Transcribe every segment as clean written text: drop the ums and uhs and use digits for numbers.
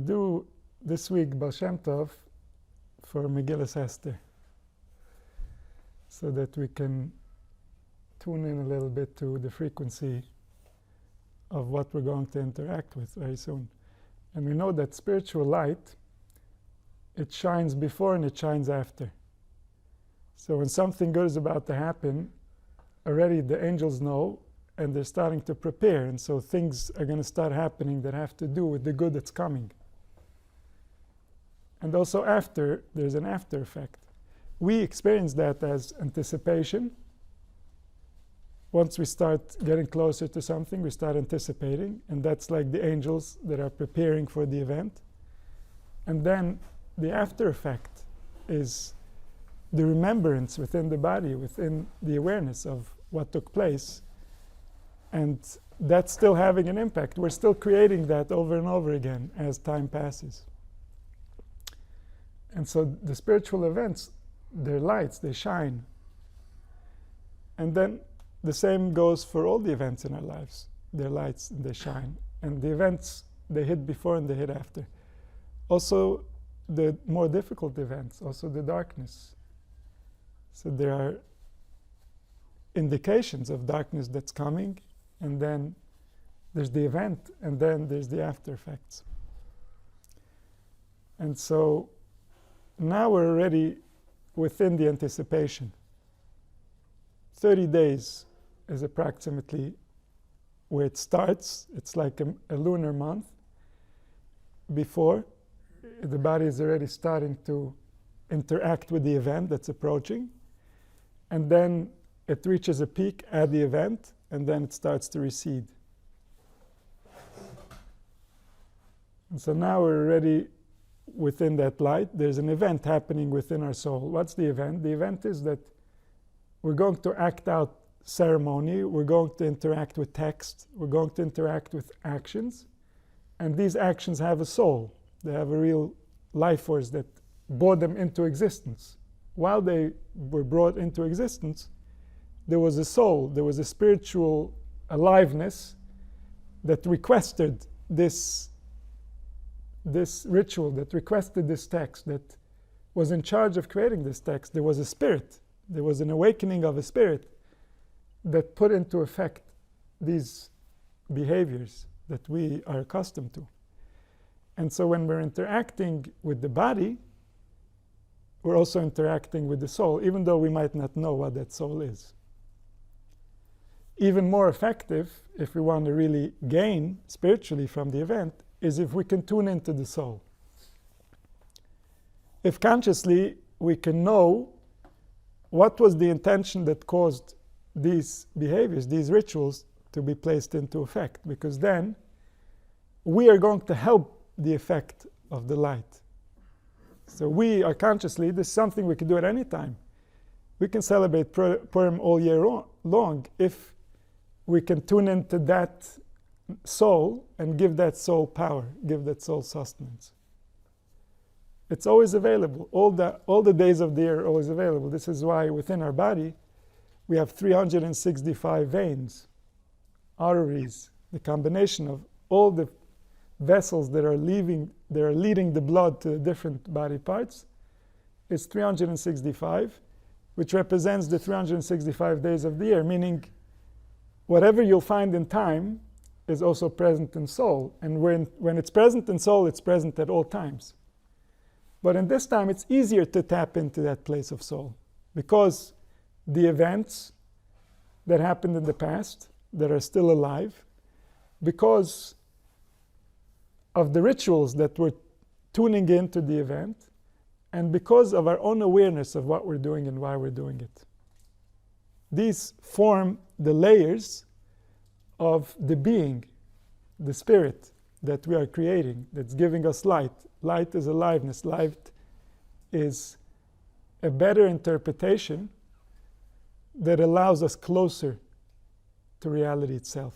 do this week Baal Shem Tov for Megillas Esther, so that we can tune in a little bit to the frequency of what we're going to interact with very soon. And we know that spiritual light, it shines before and it shines after. So when something good is about to happen, already the angels know and they're starting to prepare. And so things are going to start happening that have to do with the good that's coming. And also after, there's an after effect. We experience that as anticipation. Once we start getting closer to something, we start anticipating. And that's like the angels that are preparing for the event. And then the after effect is the remembrance within the body, within the awareness of what took place. And that's still having an impact. We're still creating that over and over again as time passes. And so the spiritual events, they're lights, they shine. And then the same goes for all the events in our lives. They're lights and they shine. And the events, they hit before and they hit after. Also, the more difficult events, also the darkness. So there are indications of darkness that's coming, and then there's the event, and then there's the after effects. And so now we're already within the anticipation. 30 days is approximately where it starts. It's like a lunar month. Before, the body is already starting to interact with the event that's approaching. And then it reaches a peak at the event, and then it starts to recede. And so now we're already within that light. There's an event happening within our soul. What's the event? The event is that we're going to act out ceremony, we're going to interact with text, we're going to interact with actions, and these actions have a soul. They have a real life force that brought them into existence. While they were brought into existence, there was a soul, there was a spiritual aliveness that requested this ritual, that requested this text, that was in charge of creating this text. There was a spirit, there was an awakening of a spirit that put into effect these behaviors that we are accustomed to. And so when we're interacting with the body, we're also interacting with the soul, even though we might not know what that soul is. Even more effective, if we want to really gain spiritually from the event, is if we can tune into the soul. If consciously we can know what was the intention that caused these behaviors, these rituals, to be placed into effect, because then we are going to help the effect of the light. So we are consciously, this is something we can do at any time. We can celebrate Purim all year long if we can tune into that soul and give that soul power, give that soul sustenance. It's always available. All the days of the year are always available. This is why within our body we have 365 veins, arteries, the combination of all the vessels that are leading the blood to the different body parts is 365, which represents the 365 days of the year, meaning whatever you'll find in time is also present in soul. And when it's present in soul, it's present at all times. But in this time, it's easier to tap into that place of soul, because the events that happened in the past that are still alive, because of the rituals that we're tuning into the event, and because of our own awareness of what we're doing and why we're doing it. These form the layers of the being, the spirit that we are creating, that's giving us light. Light is aliveness. Light is a better interpretation that allows us closer to reality itself.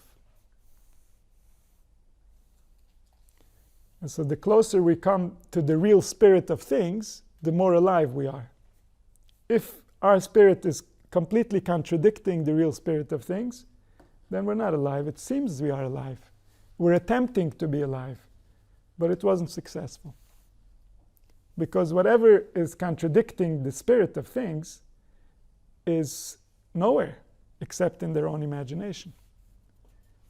And so the closer we come to the real spirit of things, the more alive we are. If our spirit is completely contradicting the real spirit of things, then we're not alive. It seems we are alive. We're attempting to be alive. but it wasn't successful. Because whatever is contradicting the spirit of things is nowhere except in their own imagination.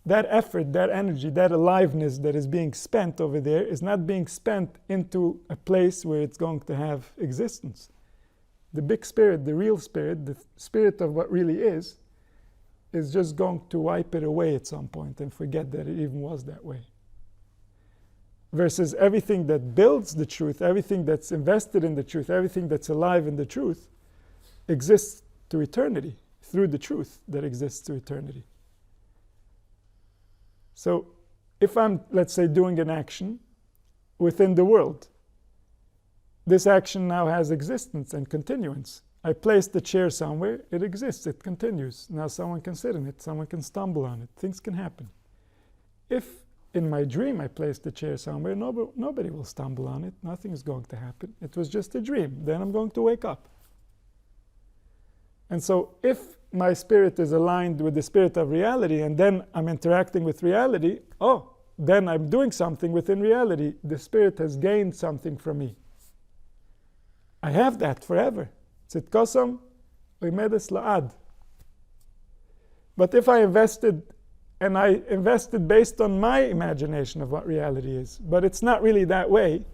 That effort, that energy, that aliveness that is being spent over there is not being spent into a place where it's going to have existence. The big spirit, the real spirit, the spirit of what really is just going to wipe it away at some point and forget that it even was that way. Versus everything that builds the truth, everything that's invested in the truth, everything that's alive in the truth exists to eternity through the truth that exists to eternity. So if I'm, let's say, doing an action within the world, this action now has existence and continuance. I place the chair somewhere, it exists, it continues. Now someone can sit in it, someone can stumble on it, things can happen. If in my dream I place the chair somewhere, nobody will stumble on it, nothing is going to happen. It was just a dream, then I'm going to wake up. And so if my spirit is aligned with the spirit of reality and then I'm interacting with reality, then I'm doing something within reality. The spirit has gained something from me. I have that forever. Tzidkosam u'medes la'ad. But if I invested based on my imagination of what reality is, but it's not really that way,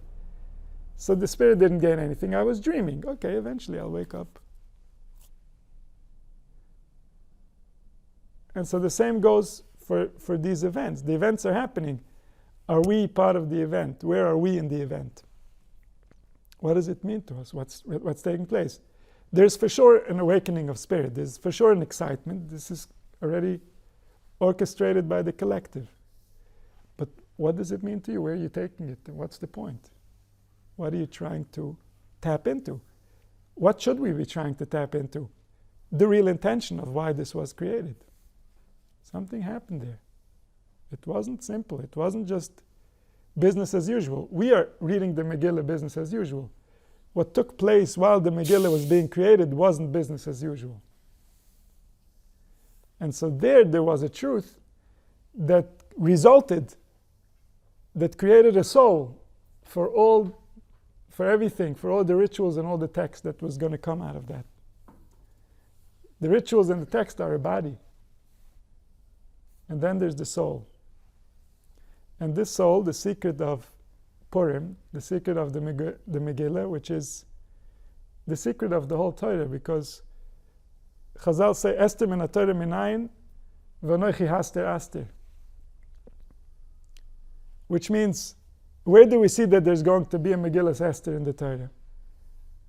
so the spirit didn't gain anything. I was dreaming. Okay, eventually I'll wake up. And so the same goes for these events. The events are happening. Are we part of the event? Where are we in the event? What does it mean to us? What's taking place? There's for sure an awakening of spirit. There's for sure an excitement. This is already orchestrated by the collective. But what does it mean to you? Where are you taking it? And what's the point? What are you trying to tap into? What should we be trying to tap into? The real intention of why this was created. Something happened there. It wasn't simple. It wasn't just business as usual. We are reading the Megillah business as usual. What took place while the Megillah was being created wasn't business as usual. And so there was a truth that resulted, that created a soul for everything, for all the rituals and all the text that was going to come out of that. The rituals and the text are a body. And then there's the soul. And this soul, the secret of Purim, the secret of the Megillah, which is the secret of the whole Torah, because Chazal say, Esther min ha-Torah minayin, v'anoichi haster aster. Which means, where do we see that there's going to be a Megillah Esther in the Torah?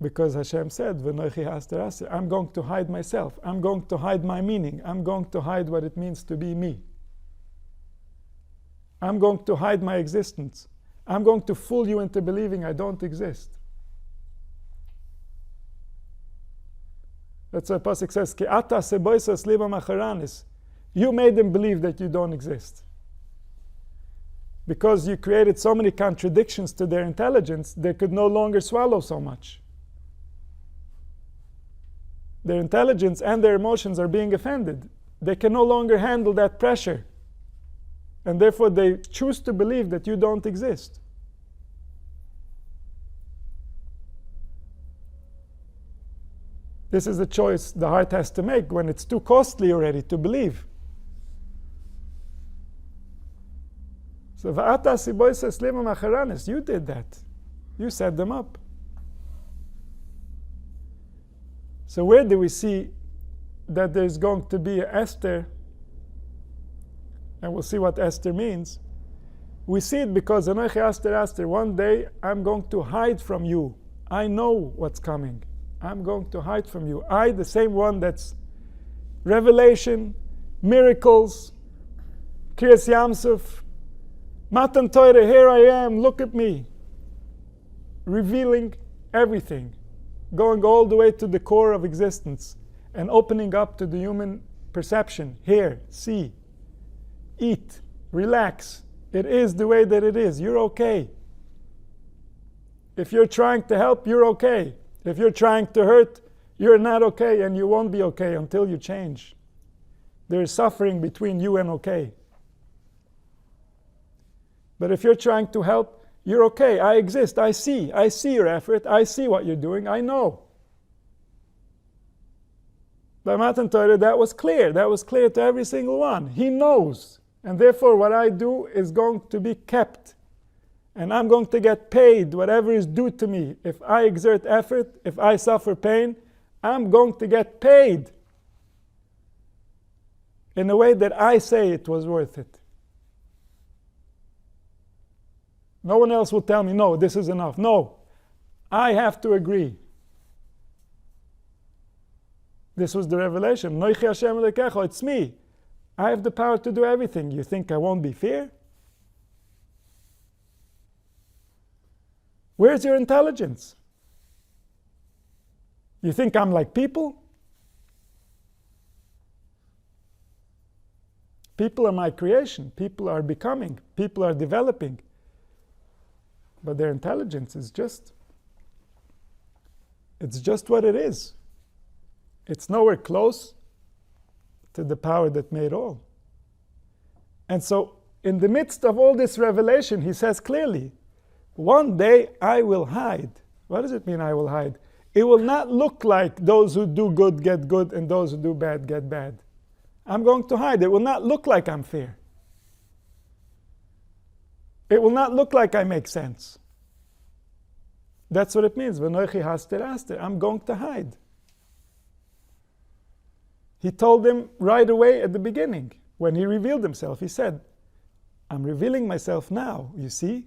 Because Hashem said, v'anoichi haster aster. I'm going to hide myself. I'm going to hide my meaning. I'm going to hide what it means to be me. I'm going to hide my existence. I'm going to fool you into believing I don't exist. That's why Pasuk says, Ki ata seboisas liba macharanis. You made them believe that you don't exist. Because you created so many contradictions to their intelligence, they could no longer swallow so much. Their intelligence and their emotions are being offended. They can no longer handle that pressure. And therefore they choose to believe that you don't exist. This is a choice the heart has to make when it's too costly already to believe. So va'ata siboisas lima macharanis, you did that. You set them up. So where do we see that there's going to be an Esther? And we'll see what Esther means. We see it because Anochi Aster Aster, one day I'm going to hide from you. I know what's coming. I'm going to hide from you. I, the same one that's revelation, miracles, Kiryas Yamsuf, Matan Torah, here I am, look at me. Revealing everything, going all the way to the core of existence and opening up to the human perception. Here, see. Eat, relax. It is the way that it is. You're okay. If you're trying to help, you're okay. If you're trying to hurt, you're not okay, and you won't be okay until you change. There is suffering between you and okay. But if you're trying to help, You're okay. I exist. I see your effort. I see what you're doing. I know. By Matan Torah, that was clear. That was clear to every single one. He knows. And therefore, what I do is going to be kept. And I'm going to get paid whatever is due to me. If I exert effort, if I suffer pain, I'm going to get paid in a way that I say it was worth it. No one else will tell me, no, this is enough. No, I have to agree. This was the revelation. Noichi Hashem Elokecha, it's me. I have the power to do everything. You think I won't be fear? Where's your intelligence? You think I'm like people? People are my creation. People are becoming. People are developing. But their intelligence is it's just what it is. It's nowhere close to the power that made all. And so, in the midst of all this revelation, he says clearly, one day I will hide. What does it mean, I will hide? It will not look like those who do good get good and those who do bad get bad. I'm going to hide. It will not look like I'm fair. It will not look like I make sense. That's what it means. V'noichi haster aster. I'm going to hide. He told them right away at the beginning, when he revealed himself, he said, I'm revealing myself now, you see,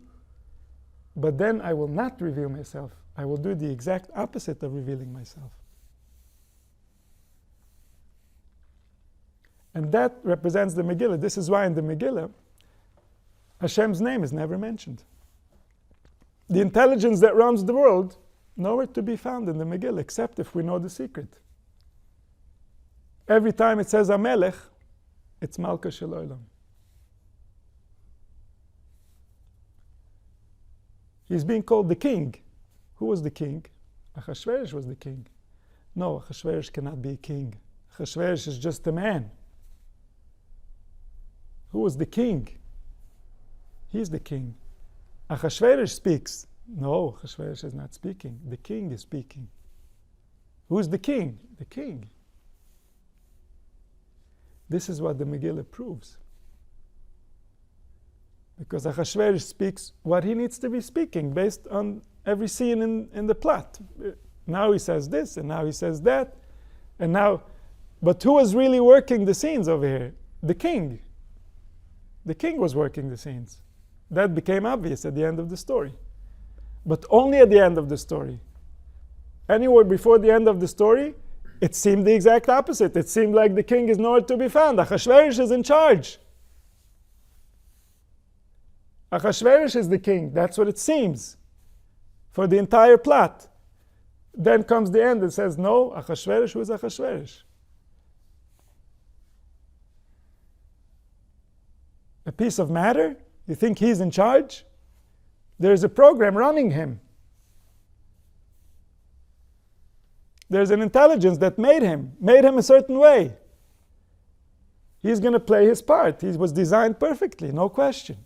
but then I will not reveal myself. I will do the exact opposite of revealing myself. And that represents the Megillah. This is why in the Megillah, Hashem's name is never mentioned. The intelligence that runs the world, nowhere to be found in the Megillah, except if we know the secret. Every time it says Amelech, it's Malka Shel Olam. He's being called the king. Who was the king? Achashverosh was the king. No, Achashverosh cannot be a king. Achashverosh is just a man. Who was the king? He's the king. Achashverosh speaks. No, Achashverosh is not speaking. The king is speaking. Who's the king? The king. This is what the Megillah proves. Because Achashverosh speaks what he needs to be speaking based on every scene in the plot. Now he says this, and now he says that, and now... But who was really working the scenes over here? The king. The king was working the scenes. That became obvious at the end of the story. But only at the end of the story. Anywhere before the end of the story, it seemed the exact opposite. It seemed like the king is nowhere to be found. Achashverosh is in charge. Achashverosh is the king. That's what it seems for the entire plot. Then comes the end and says, no, Achashverosh, who is Achashverosh? A piece of matter? You think he's in charge? There's a program running him. There's an intelligence that made him a certain way. He's going to play his part. He was designed perfectly, no question.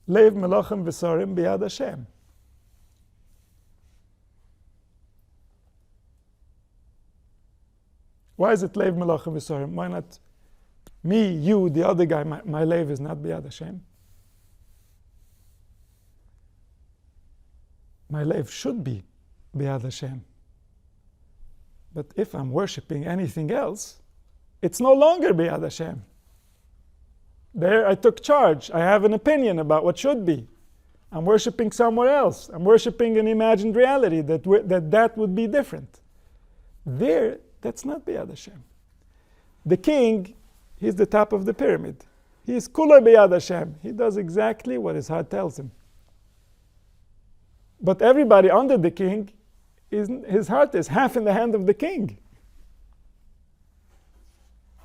Lev melochem v'sorim b'yad Hashem. Why is it Lev melochem v'sorim? Why not me, you, the other guy? My Lev is not b'yad Hashem. My Lev should be b'yad Hashem. But if I'm worshipping anything else, it's no longer b'yad Hashem. There I took charge. I have an opinion about what should be. I'm worshipping somewhere else. I'm worshipping an imagined reality that would be different. There, that's not b'yad Hashem. The king, he's the top of the pyramid. He's kula b'yad Hashem. He does exactly what his heart tells him. But everybody under the king, his heart is half in the hand of the king.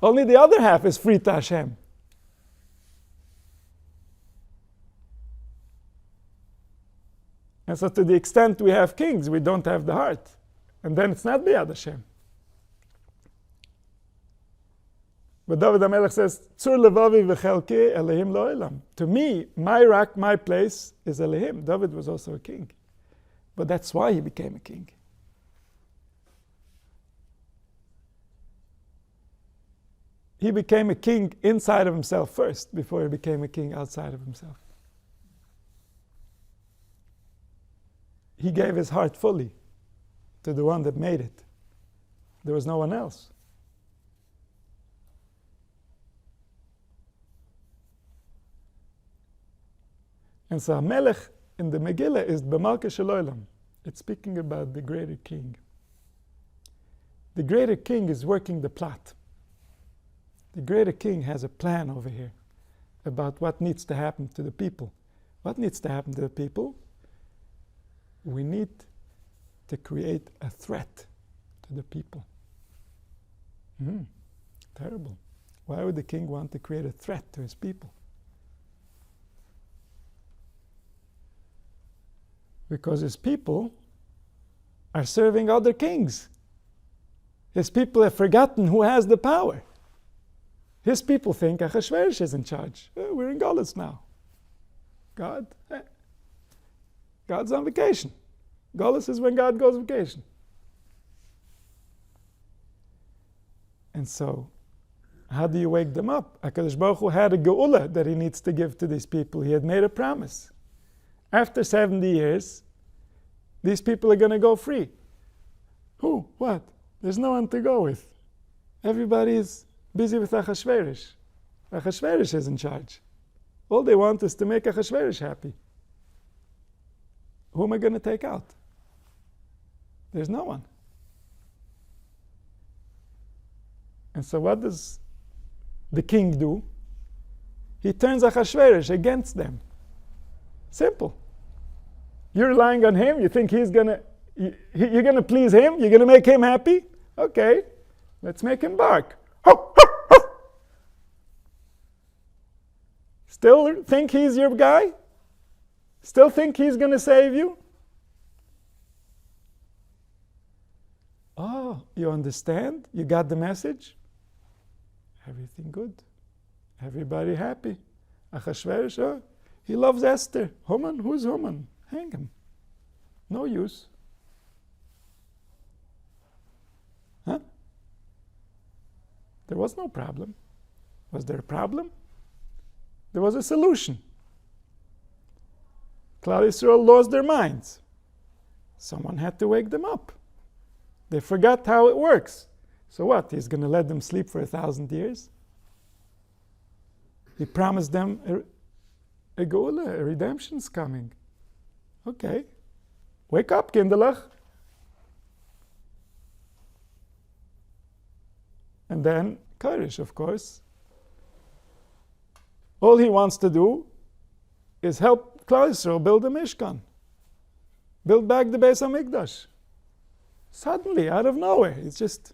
Only the other half is free to Hashem. And so to the extent we have kings, we don't have the heart. And then it's not b'yad Hashem. But David HaMelech says, Tzur levavi v'chelki Elohim lo elam. To me, my rock, my place is Elohim. David was also a king. But that's why he became a king. He became a king inside of himself first, before he became a king outside of himself. He gave his heart fully to the one that made it. There was no one else. And so Melech in the Megillah is B'malka Shel Olam. It's speaking about the greater king. The greater king is working the plot. The greater king has a plan over here about what needs to happen to the people. What needs to happen to the people? We need to create a threat to the people. Terrible. Why would the king want to create a threat to his people? Because his people are serving other kings. His people have forgotten who has the power. His people think Achashverosh is in charge. We're in Galus now. God's on vacation. Galus is when God goes on vacation. And so, how do you wake them up? HaKadosh Baruch Hu had a geula that he needs to give to these people. He had made a promise. After 70 years, these people are going to go free. Who? What? There's no one to go with. Everybody is busy with Achashverosh. Achashverosh is in charge. All they want is to make Achashverosh happy. Who am I going to take out? There's no one. And so what does the king do? He turns Achashverosh against them. Simple. You're relying on him. You think you're going to please him? You're going to make him happy? Okay, let's make him bark. Ho, ho, ho. Still think he's your guy? Still think he's going to save you? Oh, you understand? You got the message? Everything good. Everybody happy. Achashverosh, he loves Esther. Haman, who's Haman? Hang him. No use. Huh? There was no problem. Was there a problem? There was a solution. Klal Yisrael lost their minds. Someone had to wake them up. They forgot how it works. So what? He's going to let them sleep for 1,000 years? He promised them a geula, a redemption's coming. Okay. Wake up, kinderlach. And then Kiresh, of course. All he wants to do is help Klal Yisrael build a Mishkan. Build back the Beis HaMikdash. Suddenly, out of nowhere, it's just,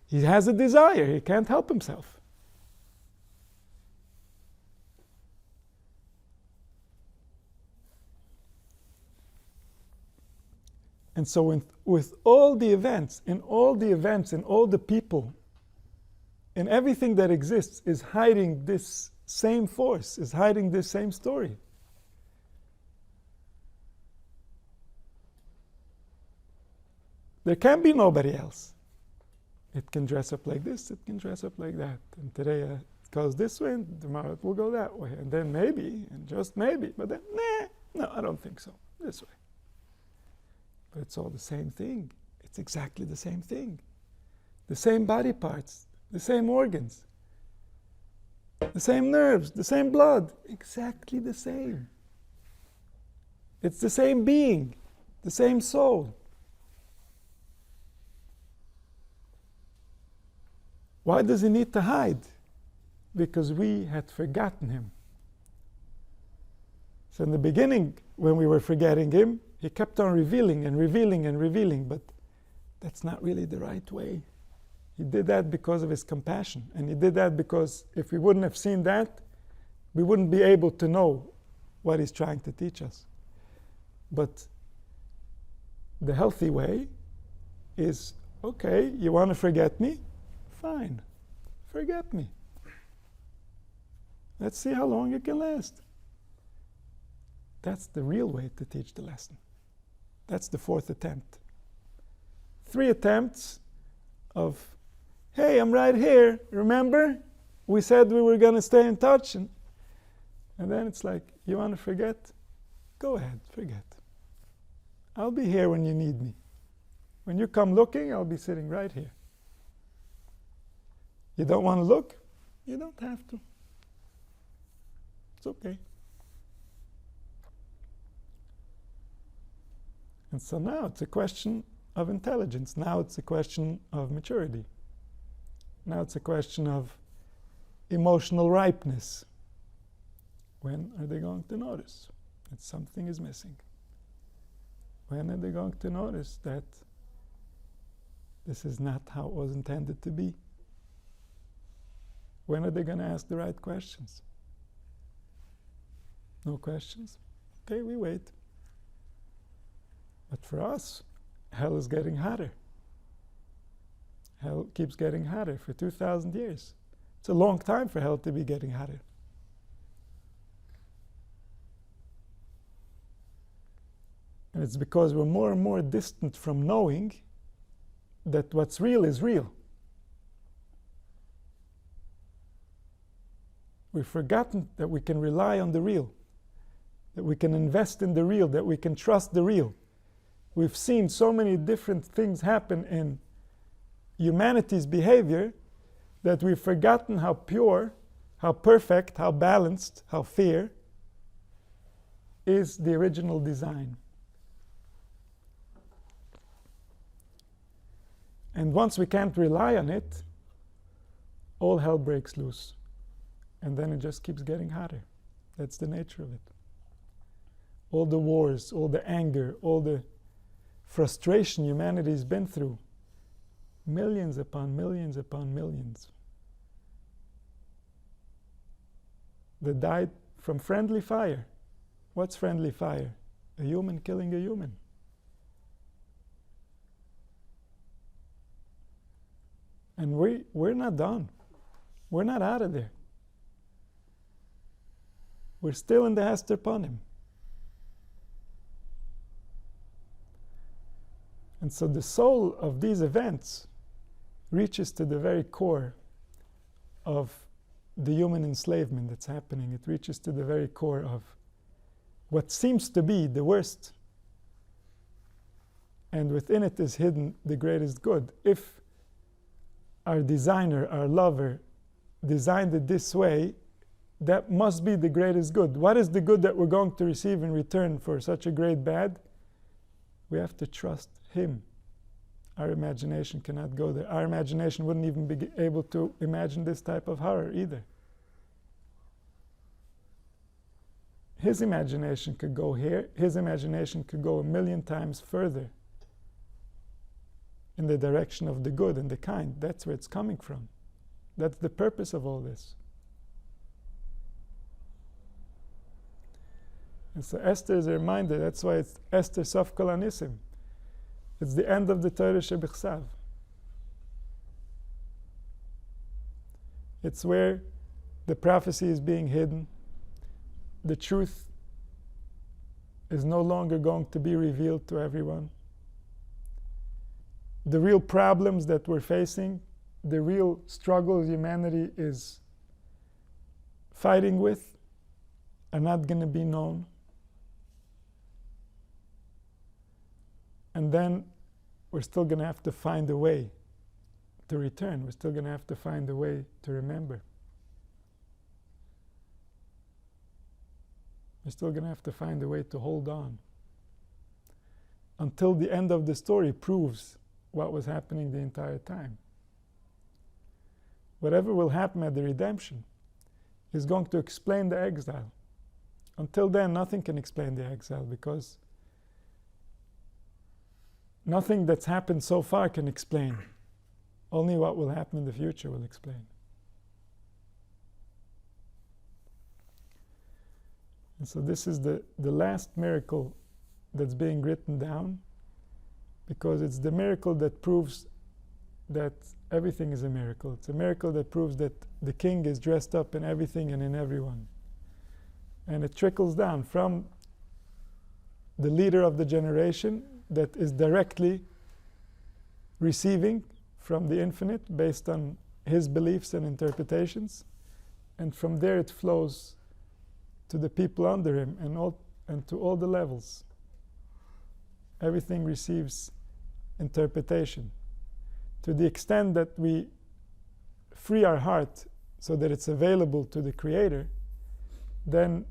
he has a desire. He can't help himself. And so with all the events, in all the people, in everything that exists is hiding this same force, is hiding this same story. There can be nobody else. It can dress up like this, it can dress up like that. And today it goes this way, and tomorrow it will go that way. And then maybe, and just maybe, but then, no, I don't think so. This way. But it's all the same thing. It's exactly the same thing. The same body parts, the same organs, the same nerves, the same blood. Exactly the same. It's the same being, the same soul. Why does he need to hide? Because we had forgotten him. So in the beginning, when we were forgetting him, he kept on revealing and revealing and revealing, but that's not really the right way. He did that because of his compassion. And he did that because if we wouldn't have seen that, we wouldn't be able to know what he's trying to teach us. But the healthy way is, okay, you want to forget me? Fine, forget me. Let's see how long it can last. That's the real way to teach the lesson. That's the fourth attempt. 3 attempts of, hey, I'm right here. Remember? We said we were going to stay in touch. And then it's like, you want to forget? Go ahead, forget. I'll be here when you need me. When you come looking, I'll be sitting right here. You don't want to look? You don't have to. It's okay. And so now it's a question of intelligence. Now it's a question of maturity. Now it's a question of emotional ripeness. When are they going to notice that something is missing? When are they going to notice that this is not how it was intended to be? When are they going to ask the right questions? No questions? Okay, we wait. But for us, hell is getting hotter. Hell keeps getting hotter for 2,000 years. It's a long time for hell to be getting hotter. And it's because we're more and more distant from knowing that what's real is real. We've forgotten that we can rely on the real, that we can invest in the real, that we can trust the real. We've seen so many different things happen in humanity's behavior that we've forgotten how pure, how perfect, how balanced, how fair is the original design. And once we can't rely on it, all hell breaks loose. And then it just keeps getting hotter. That's the nature of it. All the wars, all the anger, all the frustration humanity's been through, millions upon millions upon millions, that died from friendly fire. What's friendly fire? A human killing a human. And we're not done. We're not out of there. We're still in the Hester Panim. And so the soul of these events reaches to the very core of the human enslavement that's happening. It reaches to the very core of what seems to be the worst. And within it is hidden the greatest good. If our designer, our lover, designed it this way, that must be the greatest good. What is the good that we're going to receive in return for such a great bad? We have to trust him. Our imagination cannot go there. Our imagination wouldn't even be able to imagine this type of horror either. His imagination could go here. His imagination could go 1,000,000 times further in the direction of the good and the kind. That's where it's coming from. That's the purpose of all this. And so Esther is a reminder. That's why it's Esther Sof Kol HaNisim. It's the end of the Torah Shebichsav. It's where the prophecy is being hidden. The truth is no longer going to be revealed to everyone. The real problems that we're facing, the real struggles humanity is fighting with, are not going to be known. And then we're still going to have to find a way to return. We're still going to have to find a way to remember. We're still going to have to find a way to hold on until the end of the story proves what was happening the entire time. Whatever will happen at the redemption is going to explain the exile. Until then, nothing can explain the exile, because nothing that's happened so far can explain. Only what will happen in the future will explain. And so this is the last miracle that's being written down, because it's the miracle that proves that everything is a miracle. It's a miracle that proves that the king is dressed up in everything and in everyone. And it trickles down from the leader of the generation that is directly receiving from the infinite based on his beliefs and interpretations. And from there it flows to the people under him and to all the levels. Everything receives interpretation. To the extent that we free our heart so that it's available to the Creator, then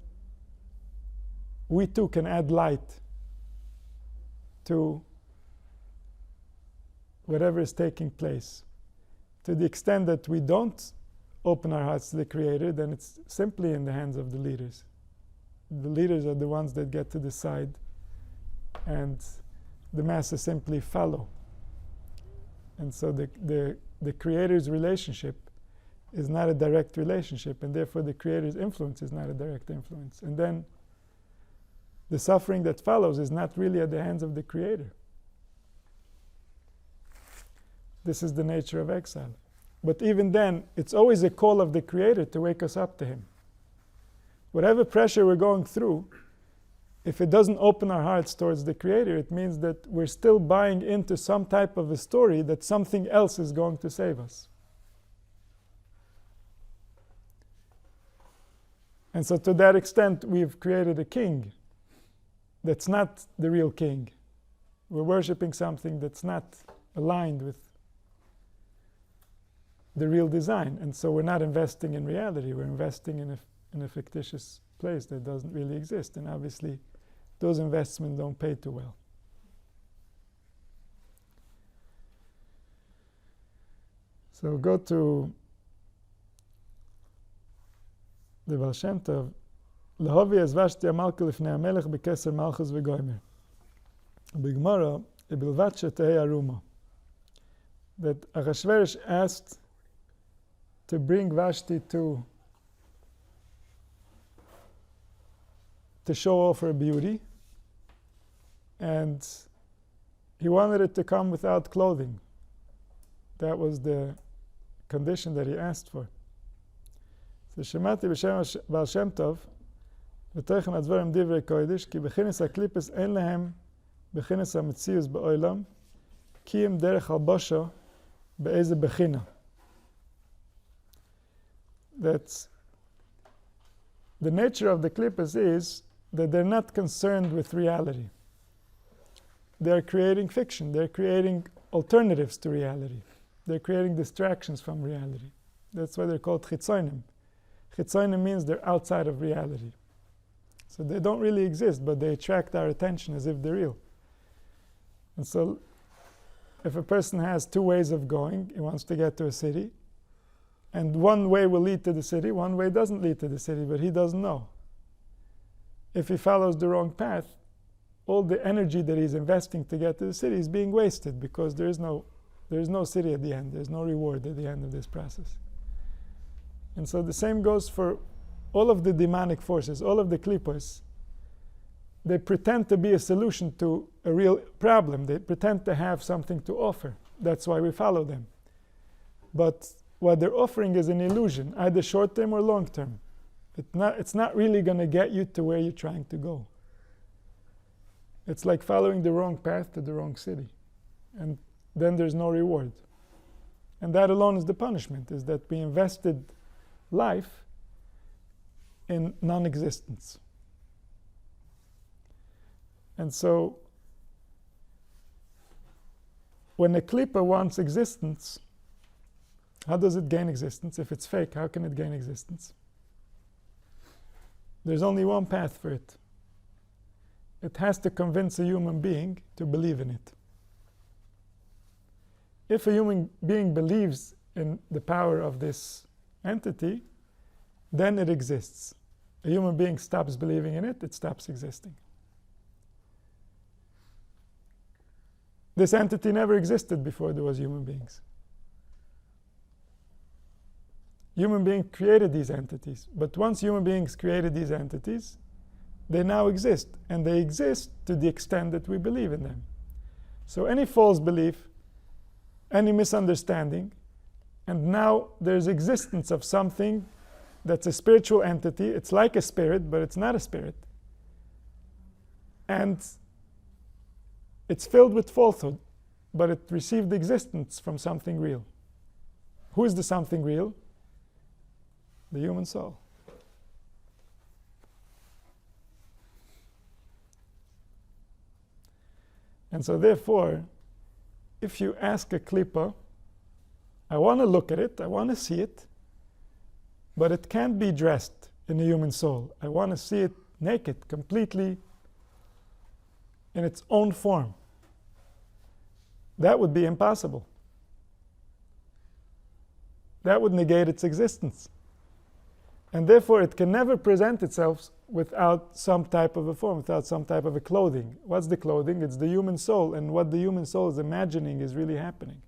we too can add light to whatever is taking place. To the extent that we don't open our hearts to the Creator, then it's simply in the hands of the leaders. The leaders are the ones that get to decide, and the masses simply follow. And so the Creator's relationship is not a direct relationship, and therefore the Creator's influence is not a direct influence. And then the suffering that follows is not really at the hands of the Creator. This is the nature of exile. But even then, it's always a call of the Creator to wake us up to Him. Whatever pressure we're going through, if it doesn't open our hearts towards the Creator, it means that we're still buying into some type of a story that something else is going to save us. And so to that extent, we've created a king that's not the real king. We're worshiping something that's not aligned with the real design. And so we're not investing in reality. We're investing in a fictitious place that doesn't really exist. And obviously, those investments don't pay too well. So go to the Baal Shem Tov. Lahovi azvashti amalka lifnei hamelech bekeser malchus v'goymer. B'Gemara, ibilvat shetei aruma. That Achashverosh asked to bring Vashti to show off her beauty, and he wanted it to come without clothing. That was the condition that he asked for. So Shemati b'shem Baal Shem Tov ותכם הדברים דברי קודש כי בכנס הקליפס אין להם בכנס המציאוס בעולם כי הם דרך הלבשה באיזה בחינה. That's the nature of the klippas is that they're not concerned with reality. They're creating fiction. They're creating alternatives to reality. They're creating distractions from reality. That's why they're called chitzonim. Chitzonim means they're outside of reality. So they don't really exist, but they attract our attention as if they're real. And so if a person has two ways of going, he wants to get to a city, and one way will lead to the city, one way doesn't lead to the city, but he doesn't know. If he follows the wrong path, all the energy that he's investing to get to the city is being wasted because there is no city at the end. There's no reward at the end of this process. And so the same goes for all of the demonic forces, all of the klippos. They pretend to be a solution to a real problem. They pretend to have something to offer. That's why we follow them. But what they're offering is an illusion, either short-term or long-term. It's not really going to get you to where you're trying to go. It's like following the wrong path to the wrong city. And then there's no reward. And that alone is the punishment, is that we invested life in non-existence. And so when a klippa wants existence, how does it gain existence? If it's fake, how can it gain existence? There's only one path for it. It has to convince a human being to believe in it. If a human being believes in the power of this entity, then it exists. A human being stops believing in it, it stops existing. This entity never existed before there was human beings. Human beings created these entities, but once human beings created these entities, they now exist, and they exist to the extent that we believe in them. So any false belief any misunderstanding, and now there's existence of something that's a spiritual entity. It's like a spirit, but it's not a spirit. And it's filled with falsehood, but it received existence from something real. Who is the something real? The human soul. And so therefore, if you ask a klippa, I want to look at it, I want to see it, but it can't be dressed in a human soul. I want to see it naked, completely in its own form. That would be impossible. That would negate its existence. And therefore it can never present itself without some type of a form, without some type of a clothing. What's the clothing? It's the human soul, and what the human soul is imagining is really happening.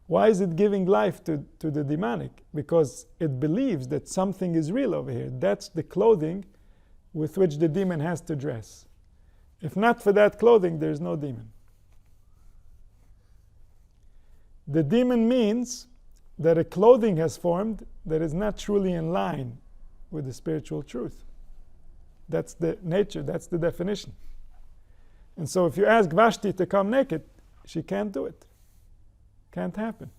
Why is it giving life to the demonic? Because it believes that something is real over here. That's the clothing with which the demon has to dress. If not for that clothing, there's no demon. The demon means that a clothing has formed that is not truly in line with the spiritual truth. That's the nature, that's the definition. And so if you ask Vashti to come naked, she can't do it. Can't happen.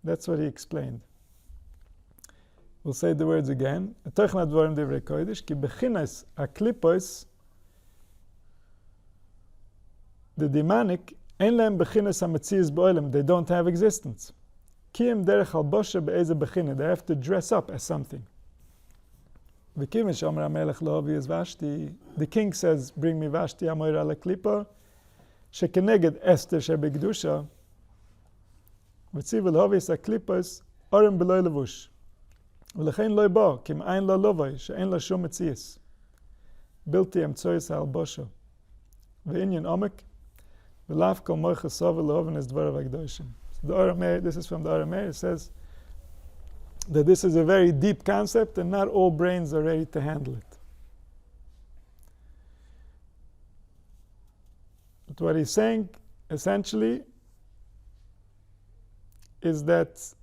That's what he explained. We'll say the words again. The demonic, they don't have existence. They have to dress up as something. The king says, bring me Vashti, Amoira la klipa, shekeneged Esther shebekdusha, v'tziv l'hovis ha-klipas, orem b'loi levush. ולכן לא יבוא, כי אם אין לה לובוי, שאין לה שום מציאס. בלתי אמצויס ההלבושה. ועניין עומק, ולאו כל מויכה סובל לאהובן את דבריו הקדושים. This is from the Aramaic. It says that this is a very deep concept and not all brains are ready to handle it. But what he's saying essentially is that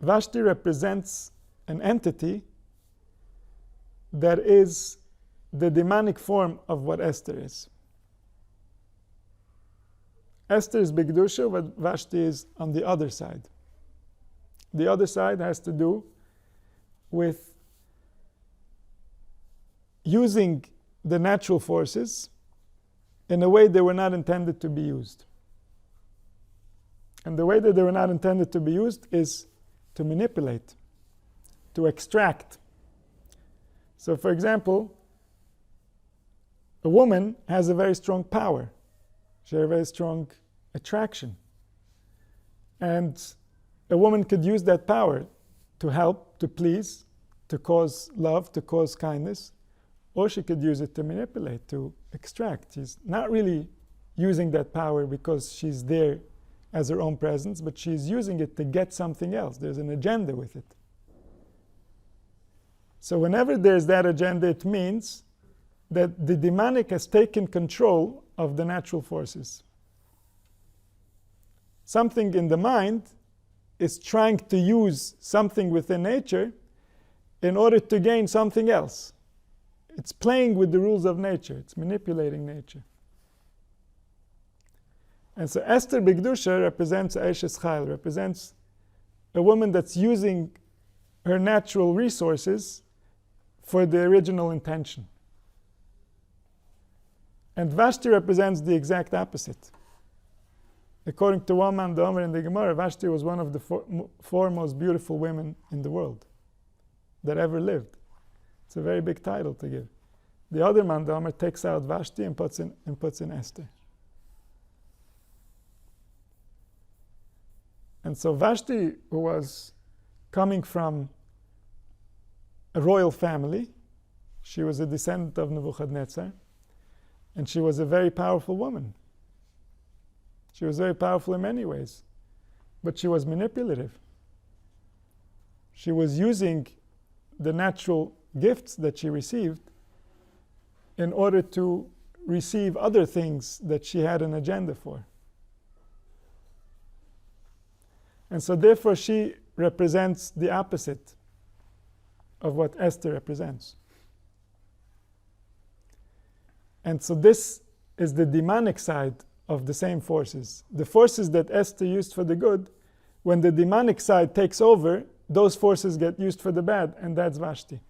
Vashti represents an entity that is the demonic form of what Esther is. Esther is Bigdusha, but Vashti is on the other side. The other side has to do with using the natural forces in a way they were not intended to be used. And the way that they were not intended to be used is to manipulate, to extract. So for example, a woman has a very strong power. She has a very strong attraction. And a woman could use that power to help, to please, to cause love, to cause kindness, or she could use it to manipulate, to extract. She's not really using that power because she's there as her own presence, but she's using it to get something else. There's an agenda with it. So whenever there's that agenda, it means that the demonic has taken control of the natural forces. Something in the mind is trying to use something within nature in order to gain something else. It's playing with the rules of nature. It's manipulating nature. And so Esther Bigdusha represents Eishes Chayil, represents a woman that's using her natural resources for the original intention. And Vashti represents the exact opposite. According to one man, the Omer in the Gemara, Vashti was one of the four most beautiful women in the world that ever lived. It's a very big title to give. The other man, the Omer, takes out Vashti and puts in Esther. And so Vashti, who was coming from a royal family, she was a descendant of Nebuchadnezzar, and she was a very powerful woman. She was very powerful in many ways, but she was manipulative. She was using the natural gifts that she received in order to receive other things that she had an agenda for. And so therefore she represents the opposite of what Esther represents. And so this is the demonic side of the same forces. The forces that Esther used for the good, when the demonic side takes over, those forces get used for the bad, and that's Vashti.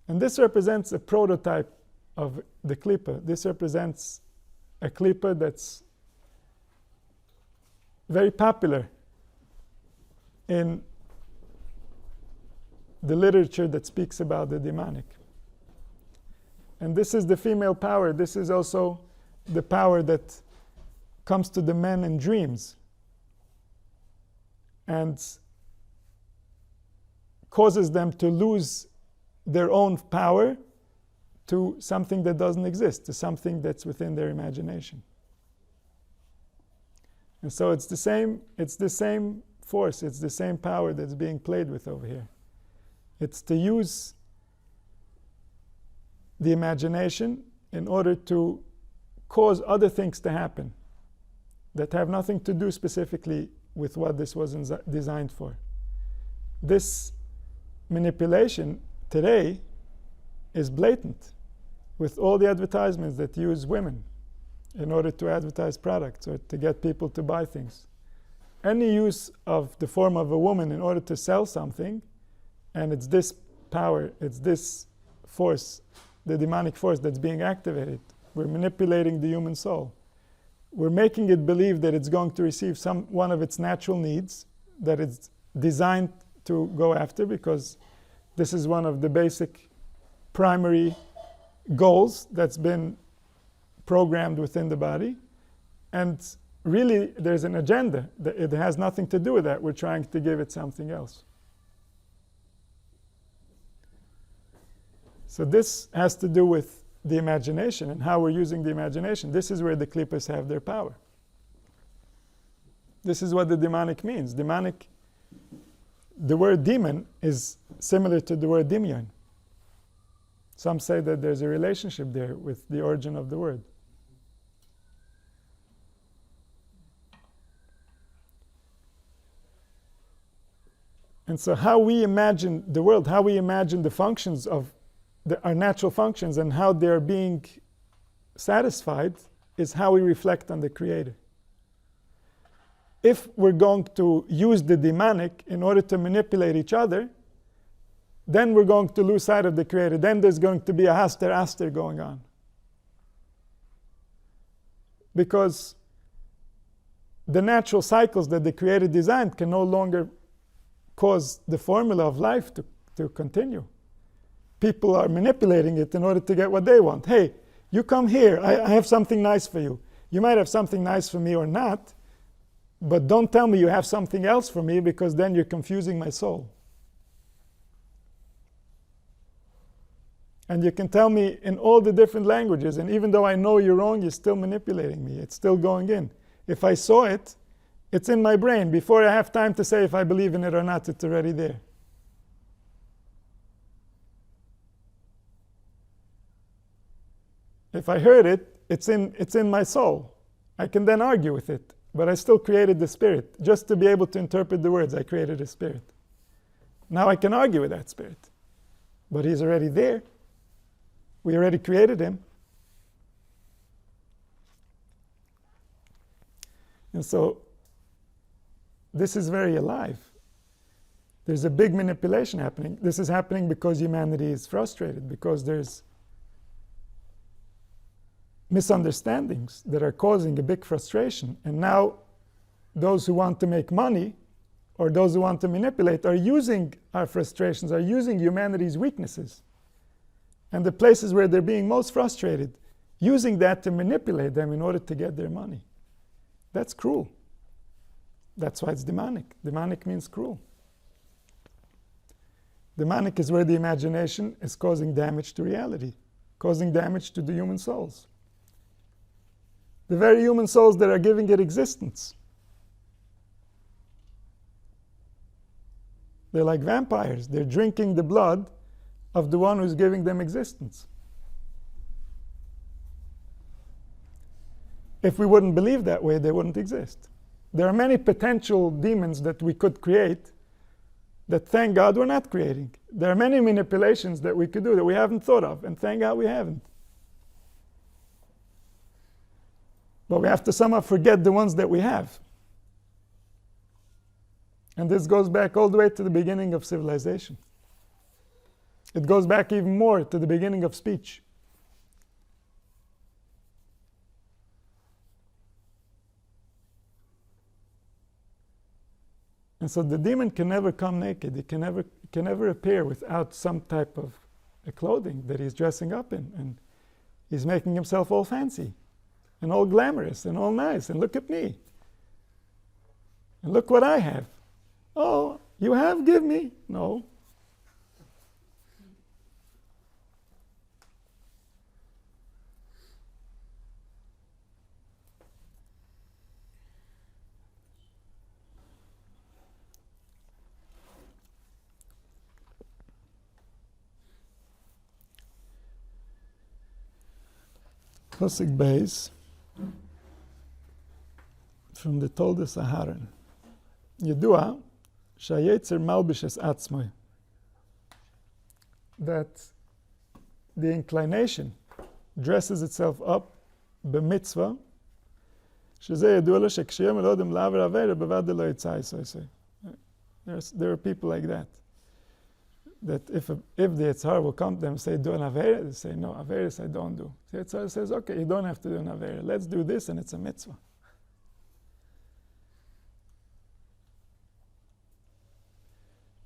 And this represents a prototype of the klipa. This represents a klipa that's very popular in the literature that speaks about the demonic. And this is the female power. This is also the power that comes to the men in dreams and causes them to lose their own power to something that doesn't exist, to something that's within their imagination. And so it's the same force, it's the same power that's being played with over here. It's to use the imagination in order to cause other things to happen that have nothing to do specifically with what this was designed for. This manipulation today is blatant with all the advertisements that use women in order to advertise products or to get people to buy things. Any use of the form of a woman in order to sell something, and it's this power, it's this force, the demonic force that's being activated. We're manipulating the human soul. We're making it believe that it's going to receive one of its natural needs that it's designed to go after, because this is one of the basic primary goals that's been programmed within the body. And really, there's an agenda. It has nothing to do with that. We're trying to give it something else. So this has to do with the imagination and how we're using the imagination. This is where the klippas have their power. This is what the demonic means. Demonic, the word demon is similar to the word dimyon. Some say that there's a relationship there with the origin of the word. And so how we imagine the world, how we imagine the functions of our natural functions and how they're being satisfied is how we reflect on the Creator. If we're going to use the demonic in order to manipulate each other, then we're going to lose sight of the Creator. Then there's going to be a haster going on. Because the natural cycles that the Creator designed can no longer cause the formula of life to continue. People are manipulating it in order to get what they want. Hey, you come here, I have something nice for you. You might have something nice for me or not, but don't tell me you have something else for me, because then you're confusing my soul. And you can tell me in all the different languages, and even though I know you're wrong, you're still manipulating me. It's still going in. If I saw it, it's in my brain. Before I have time to say if I believe in it or not, it's already there. If I heard it, it's in my soul. I can then argue with it. But I still created the spirit. Just to be able to interpret the words, I created a spirit. Now I can argue with that spirit. But he's already there. We already created him. And so this is very alive. There's a big manipulation happening. This is happening because humanity is frustrated, because there's misunderstandings that are causing a big frustration. And now those who want to make money or those who want to manipulate are using our frustrations, are using humanity's weaknesses. And the places where they're being most frustrated, using that to manipulate them in order to get their money. That's cruel. That's why it's demonic. Demonic means cruel. Demonic is where the imagination is causing damage to reality, causing damage to the human souls. The very human souls that are giving it existence. They're like vampires. They're drinking the blood of the one who's giving them existence. If we wouldn't believe that way, they wouldn't exist. There are many potential demons that we could create that, thank God, we're not creating. There are many manipulations that we could do that we haven't thought of, and thank God we haven't. But we have to somehow forget the ones that we have. And this goes back all the way to the beginning of civilization. It goes back even more to the beginning of speech. And so the demon can never come naked. It can never appear without some type of clothing that he's dressing up in. And he's making himself all fancy and all glamorous and all nice. And look at me. And look what I have. Oh, you have? Give me. No. Pasuk Beis from the Toldos Aharon. Yedua shayetzer malbish es atzmoi. That the inclination dresses itself up b'mitzvah. Shezeh yedua lo shekshiyem elodem laver avera b'vad lo yitzai soisei. There are people like that. That if the Yitzhar will come to them and say, do an Avera, they say, no, Averis I don't do. The Yitzhar says, okay, you don't have to do an Avera. Let's do this, and it's a mitzvah.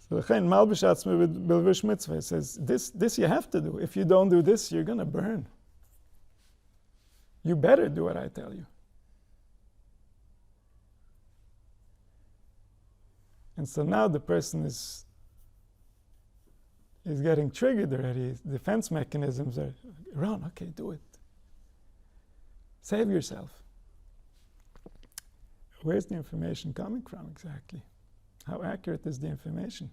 So the Chaim malbish atzmei b'levush mitzvah. He says, this you have to do. If you don't do this, you're going to burn. You better do what I tell you. And so now the person is getting triggered already. His defense mechanisms are around. Okay, do it. Save yourself. Where's the information coming from exactly? How accurate is the information?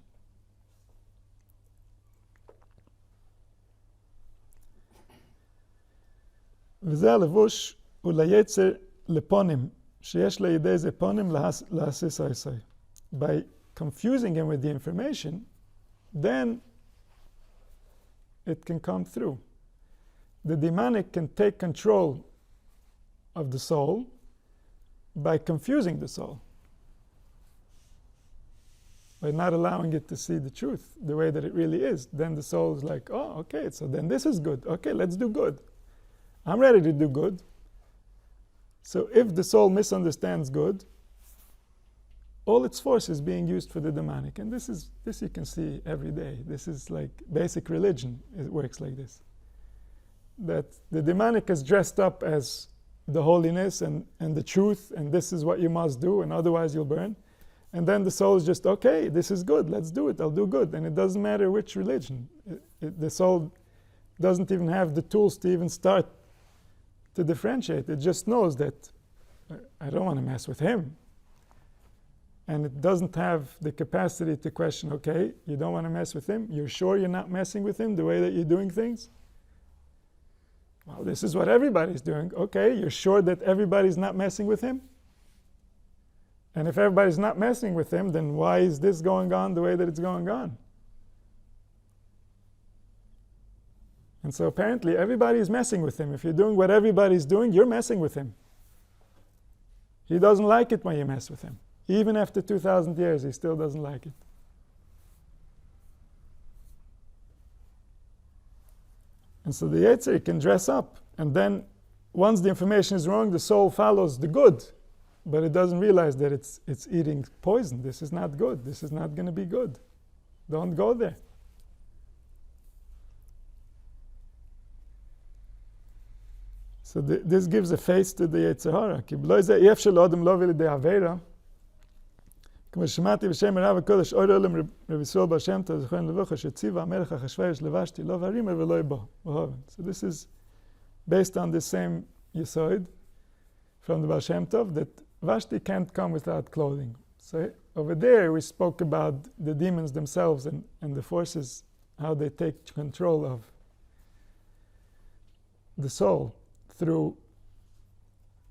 וזה הלבוש הוא ליצר לפונים, שיש לידי זה פונים להסיס היסוי. By confusing him with the information, then it can come through. The demonic can take control of the soul by confusing the soul, by not allowing it to see the truth the way that it really is. Then the soul is like, oh, okay, so then this is good. Okay, let's do good. I'm ready to do good. So if the soul misunderstands good, all its force is being used for the demonic. And this you can see every day. This is like basic religion. It works like this. That the demonic is dressed up as the holiness and the truth, and this is what you must do, and otherwise you'll burn. And then the soul is just, okay, this is good, let's do it, I'll do good. And it doesn't matter which religion. The soul doesn't even have the tools to even start to differentiate. It just knows that I don't want to mess with him. And it doesn't have the capacity to question, okay, you don't want to mess with him? You're sure you're not messing with him the way that you're doing things? Well, this is what everybody's doing. Okay, you're sure that everybody's not messing with him? And if everybody's not messing with him, then why is this going on the way that it's going on? And so apparently everybody's messing with him. If you're doing what everybody's doing, you're messing with him. He doesn't like it when you mess with him. Even after 2,000 years, he still doesn't like it. And so the Yetzer can dress up. And then once the information is wrong, the soul follows the good. But it doesn't realize that it's eating poison. This is not good. This is not going to be good. Don't go there. So this gives a face to the Yetzer Hara. כי בלא זה אי אפשר לאדם לא לידי עבירה. כמו ששמעתי בשם הרב הקודש אור עולם רב ישראל בר שם טוב זכרן לבוכה שציווה המלך אחשוורוש לבשתי לא והרימה ולא יבוא. So this is based on the same yesod from the Baal Shem Tov that Vashti can't come without clothing. So over there we spoke about the demons themselves and the forces, how they take control of the soul through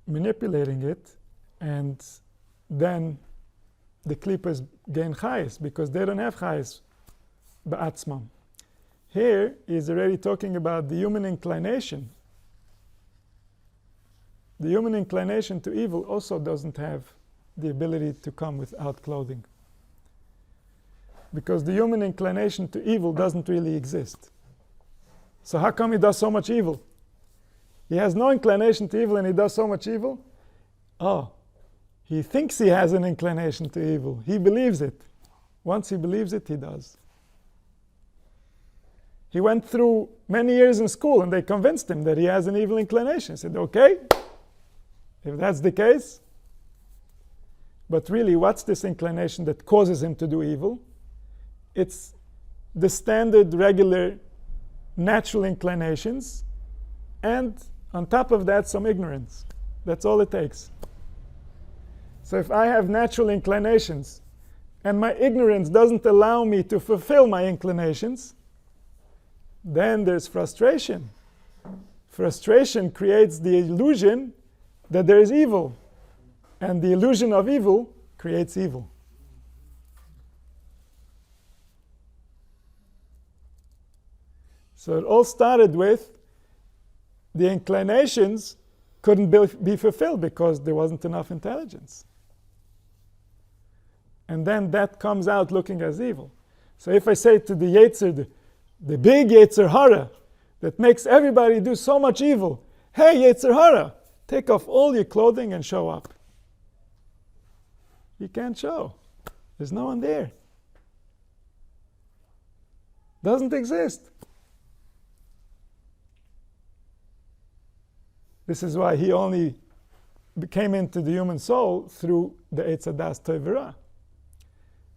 manipulating it, and then the klippas gain chayes, because they don't have chayes ba'atzmam. Here he's already talking about the human inclination. The human inclination to evil also doesn't have the ability to come without clothing, because the human inclination to evil doesn't really exist. So how come he does so much evil? He has no inclination to evil and he does so much evil? Oh, he thinks he has an inclination to evil. He believes it. Once he believes it, he does. He went through many years in school and they convinced him that he has an evil inclination. He said, okay, if that's the case. But really, what's this inclination that causes him to do evil? It's the standard, regular, natural inclinations, and on top of that, some ignorance. That's all it takes. So if I have natural inclinations and my ignorance doesn't allow me to fulfill my inclinations, then there's frustration. Frustration creates the illusion that there is evil, and the illusion of evil creates evil. So it all started with the inclinations couldn't be fulfilled because there wasn't enough intelligence. And then that comes out looking as evil. So if I say to the Yetzer, the big Yetzer Hara, that makes everybody do so much evil, hey Yetzer Hara, take off all your clothing and show up. You can't show. There's no one there. Doesn't exist. This is why he only came into the human soul through the Eitz Hadas Tovera.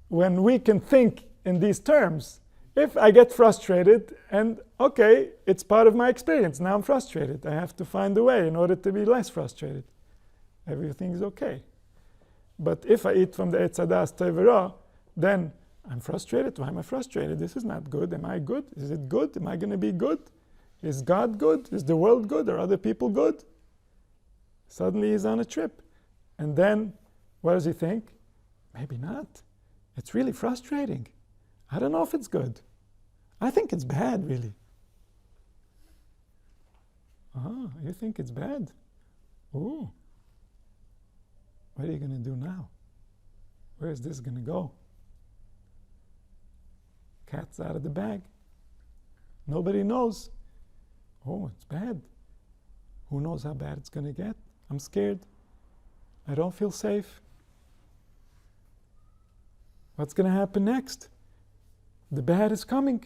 When we can think in these terms, if I get frustrated and okay, it's part of my experience, now I'm frustrated, I have to find a way in order to be less frustrated. Everything is okay. But if I eat from the Eitz Hadas Tovera, then I'm frustrated. Why am I frustrated? This is not good. Am I good? Is it good? Am I going to be good? Is God good? Is the world good? Are other people good? Suddenly he's on a trip. And then, what does he think? Maybe not. It's really frustrating. I don't know if it's good. I think it's bad, really. Oh, you think it's bad? Ooh. What are you going to do now? Where is this going to go? Cat's out of the bag. Nobody knows. Oh, it's bad. Who knows how bad it's going to get? I'm scared. I don't feel safe. What's going to happen next? The bad is coming.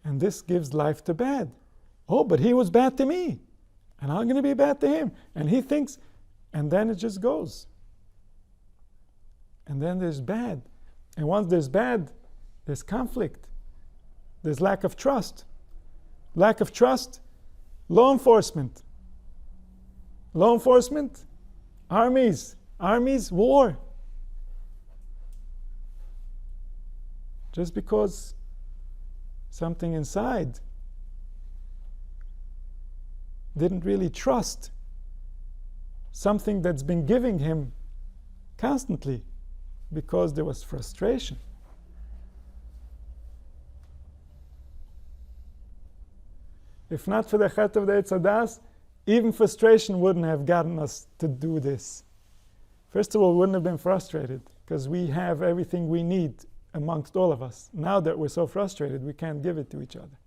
And this gives life to bad. Oh, but he was bad to me. And I'm going to be bad to him. And he thinks, and then it just goes. And then there's bad. And once there's bad, there's conflict. There's lack of trust. Lack of trust, law enforcement. Law enforcement, armies. Armies, war. Just because something inside didn't really trust something that's been giving him constantly, because there was frustration. If not for the chet of the Eitz Hadas, even frustration wouldn't have gotten us to do this. First of all, we wouldn't have been frustrated, because we have everything we need amongst all of us. Now that we're so frustrated, we can't give it to each other.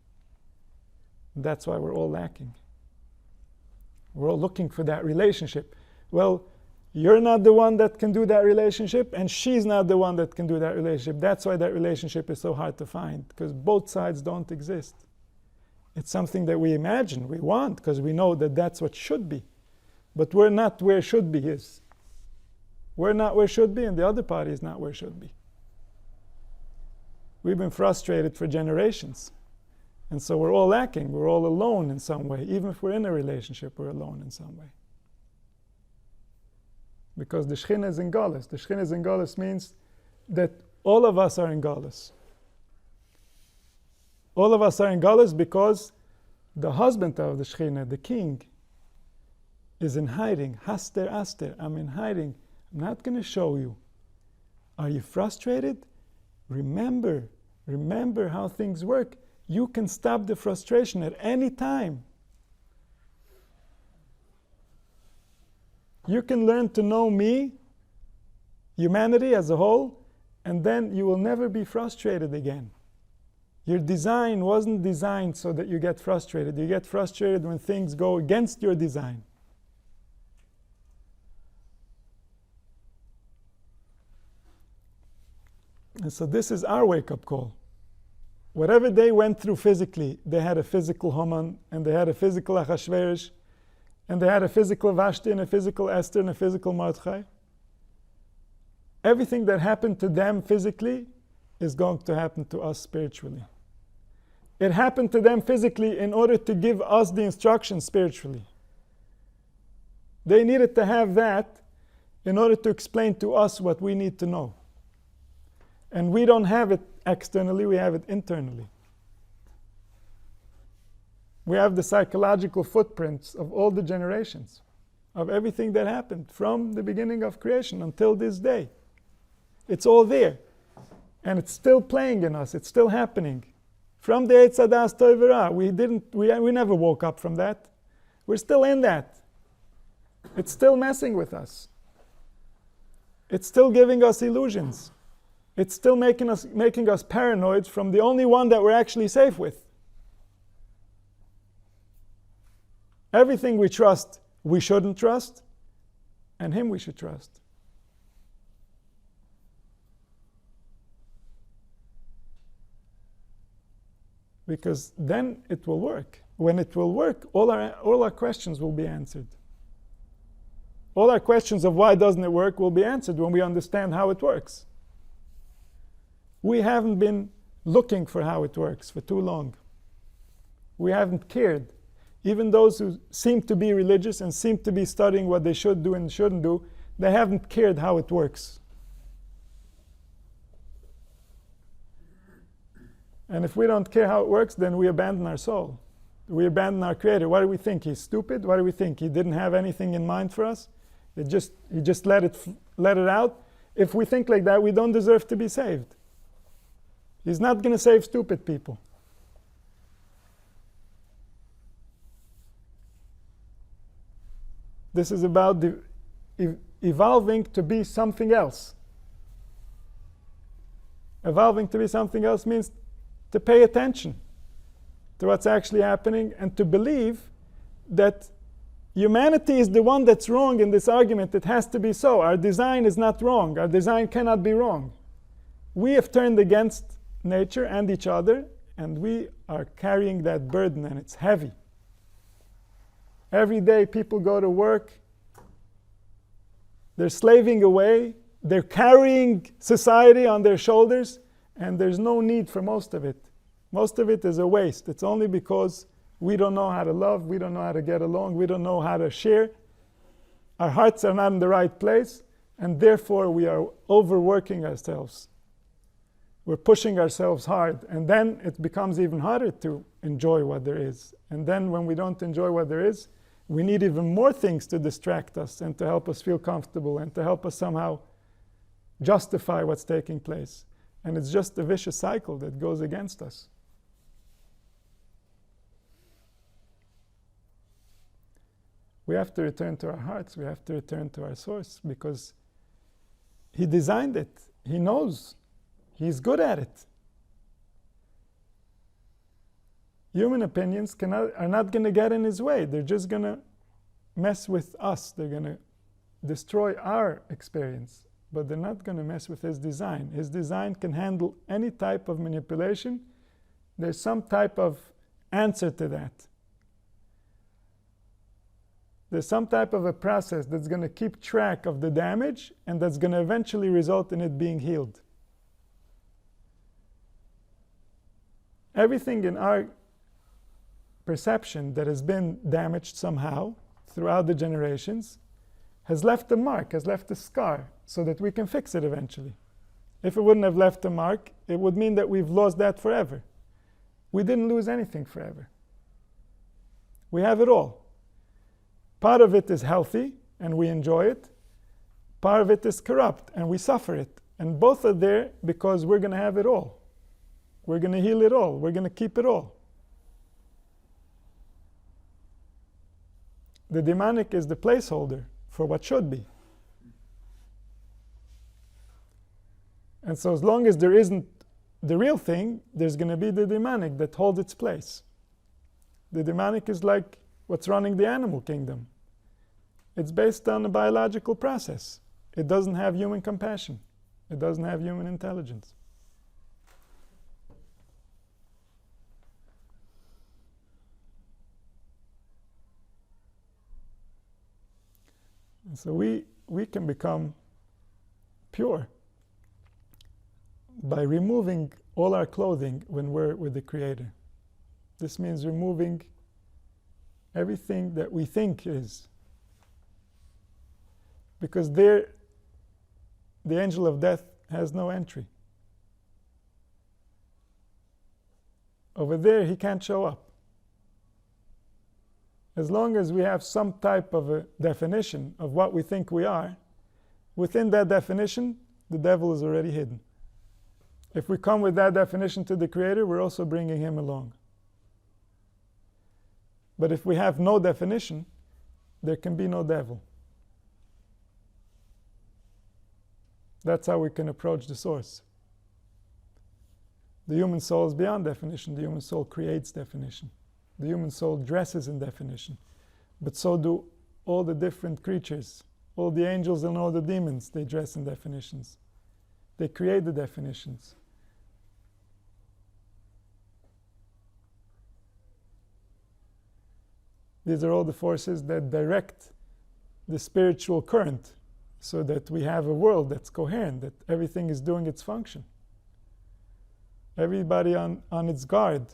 That's why we're all lacking. We're all looking for that relationship. Well, you're not the one that can do that relationship, and she's not the one that can do that relationship. That's why that relationship is so hard to find, because both sides don't exist. It's something that we imagine, we want, because we know that that's what should be. But we're not where should be is. We're not where should be, and the other party is not where should be. We've been frustrated for generations. And so we're all lacking. We're all alone in some way. Even if we're in a relationship, we're alone in some way. Because the Shekhinah is in Galus. The Shekhinah is in Galus means that all of us are in Galus. All of us are in galus because the husband of the Shekhinah, the king, is in hiding. Haster, aster, I'm in hiding. I'm not going to show you. Are you frustrated? Remember how things work. You can stop the frustration at any time. You can learn to know me, humanity as a whole, and then you will never be frustrated again. Your design wasn't designed so that you get frustrated. You get frustrated when things go against your design. And so this is our wake-up call. Whatever they went through physically, they had a physical Haman, and they had a physical Achashverosh, and they had a physical Vashti, and a physical Esther, and a physical Mordechai. Everything that happened to them physically is going to happen to us spiritually. It happened to them physically in order to give us the instructions spiritually. They needed to have that in order to explain to us what we need to know. And we don't have it externally, we have it internally. We have the psychological footprints of all the generations, of everything that happened from the beginning of creation until this day. It's all there. And it's still playing in us, it's still happening. From the Eitz Hadas Tov Ra, we never woke up from that. We're still in that. It's still messing with us. It's still giving us illusions. It's still making us paranoid from the only one that we're actually safe with. Everything we trust, we shouldn't trust, and him we should trust. Because then it will work. When it will work, all our questions will be answered. All our questions of why doesn't it work will be answered when we understand how it works. We haven't been looking for how it works for too long. We haven't cared. Even those who seem to be religious and seem to be studying what they should do and shouldn't do, they haven't cared how it works. And if we don't care how it works, then we abandon our soul. We abandon our Creator. What do we think? He's stupid? What do we think? He didn't have anything in mind for us? He just let it out? If we think like that, we don't deserve to be saved. He's not going to save stupid people. This is about evolving to be something else. Evolving to be something else means to pay attention to what's actually happening and to believe that humanity is the one that's wrong in this argument. It has to be so. Our design is not wrong. Our design cannot be wrong. We have turned against nature and each other, and we are carrying that burden, and it's heavy. Every day people go to work, they're slaving away, they're carrying society on their shoulders, and there's no need for most of it. Most of it is a waste. It's only because we don't know how to love, we don't know how to get along, we don't know how to share. Our hearts are not in the right place, and therefore we are overworking ourselves. We're pushing ourselves hard, and then it becomes even harder to enjoy what there is. And then when we don't enjoy what there is, we need even more things to distract us and to help us feel comfortable and to help us somehow justify what's taking place. And it's just a vicious cycle that goes against us. We have to return to our hearts. We have to return to our source, because He designed it. He knows. He's good at it. Human opinions are not going to get in His way. They're just going to mess with us. They're going to destroy our experience. But they're not going to mess with His design. His design can handle any type of manipulation. There's some type of answer to that. There's some type of a process that's going to keep track of the damage, and that's going to eventually result in it being healed. Everything in our perception that has been damaged somehow throughout the generations has left a mark, has left a scar, so that we can fix it eventually. If it wouldn't have left a mark, it would mean that we've lost that forever. we didn't lose anything forever. We have it all. Part of it is healthy and we enjoy it. Part of it is corrupt and we suffer it. And both are there because we're going to have it all. We're going to heal it all. We're going to keep it all. The demonic is the placeholder for what should be. And so as long as there isn't the real thing, there's going to be the demonic that holds its place. The demonic is like what's running the animal kingdom. It's based on a biological process. It doesn't have human compassion. It doesn't have human intelligence. And so we can become pure by removing all our clothing when we're with the Creator. This means removing everything that we think is. Because there, the angel of death has no entry. Over there, he can't show up. As long as we have some type of a definition of what we think we are, within that definition, the devil is already hidden. If we come with that definition to the Creator, we're also bringing him along. But if we have no definition, there can be no devil. That's how we can approach the source. The human soul is beyond definition. The human soul creates definition. The human soul dresses in definition. But so do all the different creatures. All the angels and all the demons, they dress in definitions. They create the definitions. These are all the forces that direct the spiritual current so that we have a world that's coherent, that everything is doing its function. Everybody on its guard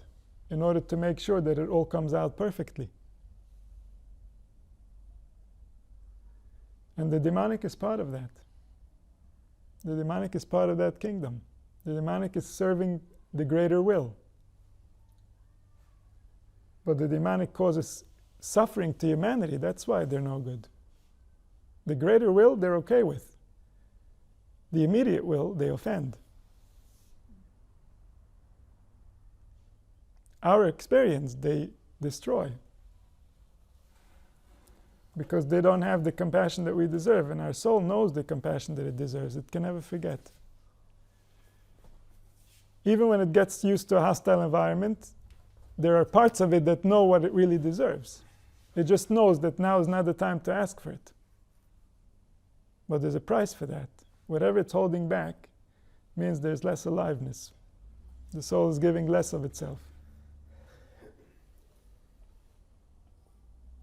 in order to make sure that it all comes out perfectly. And the demonic is part of that. The demonic is part of that kingdom. The demonic is serving the greater will. But the demonic causes suffering to humanity. That's why they're no good. The greater will, they're okay with. The immediate will, they offend. Our experience, they destroy. Because they don't have the compassion that we deserve. And our soul knows the compassion that it deserves. It can never forget. Even when it gets used to a hostile environment, there are parts of it that know what it really deserves. It just knows that now is not the time to ask for it. But there's a price for that. Whatever it's holding back means there's less aliveness. The soul is giving less of itself.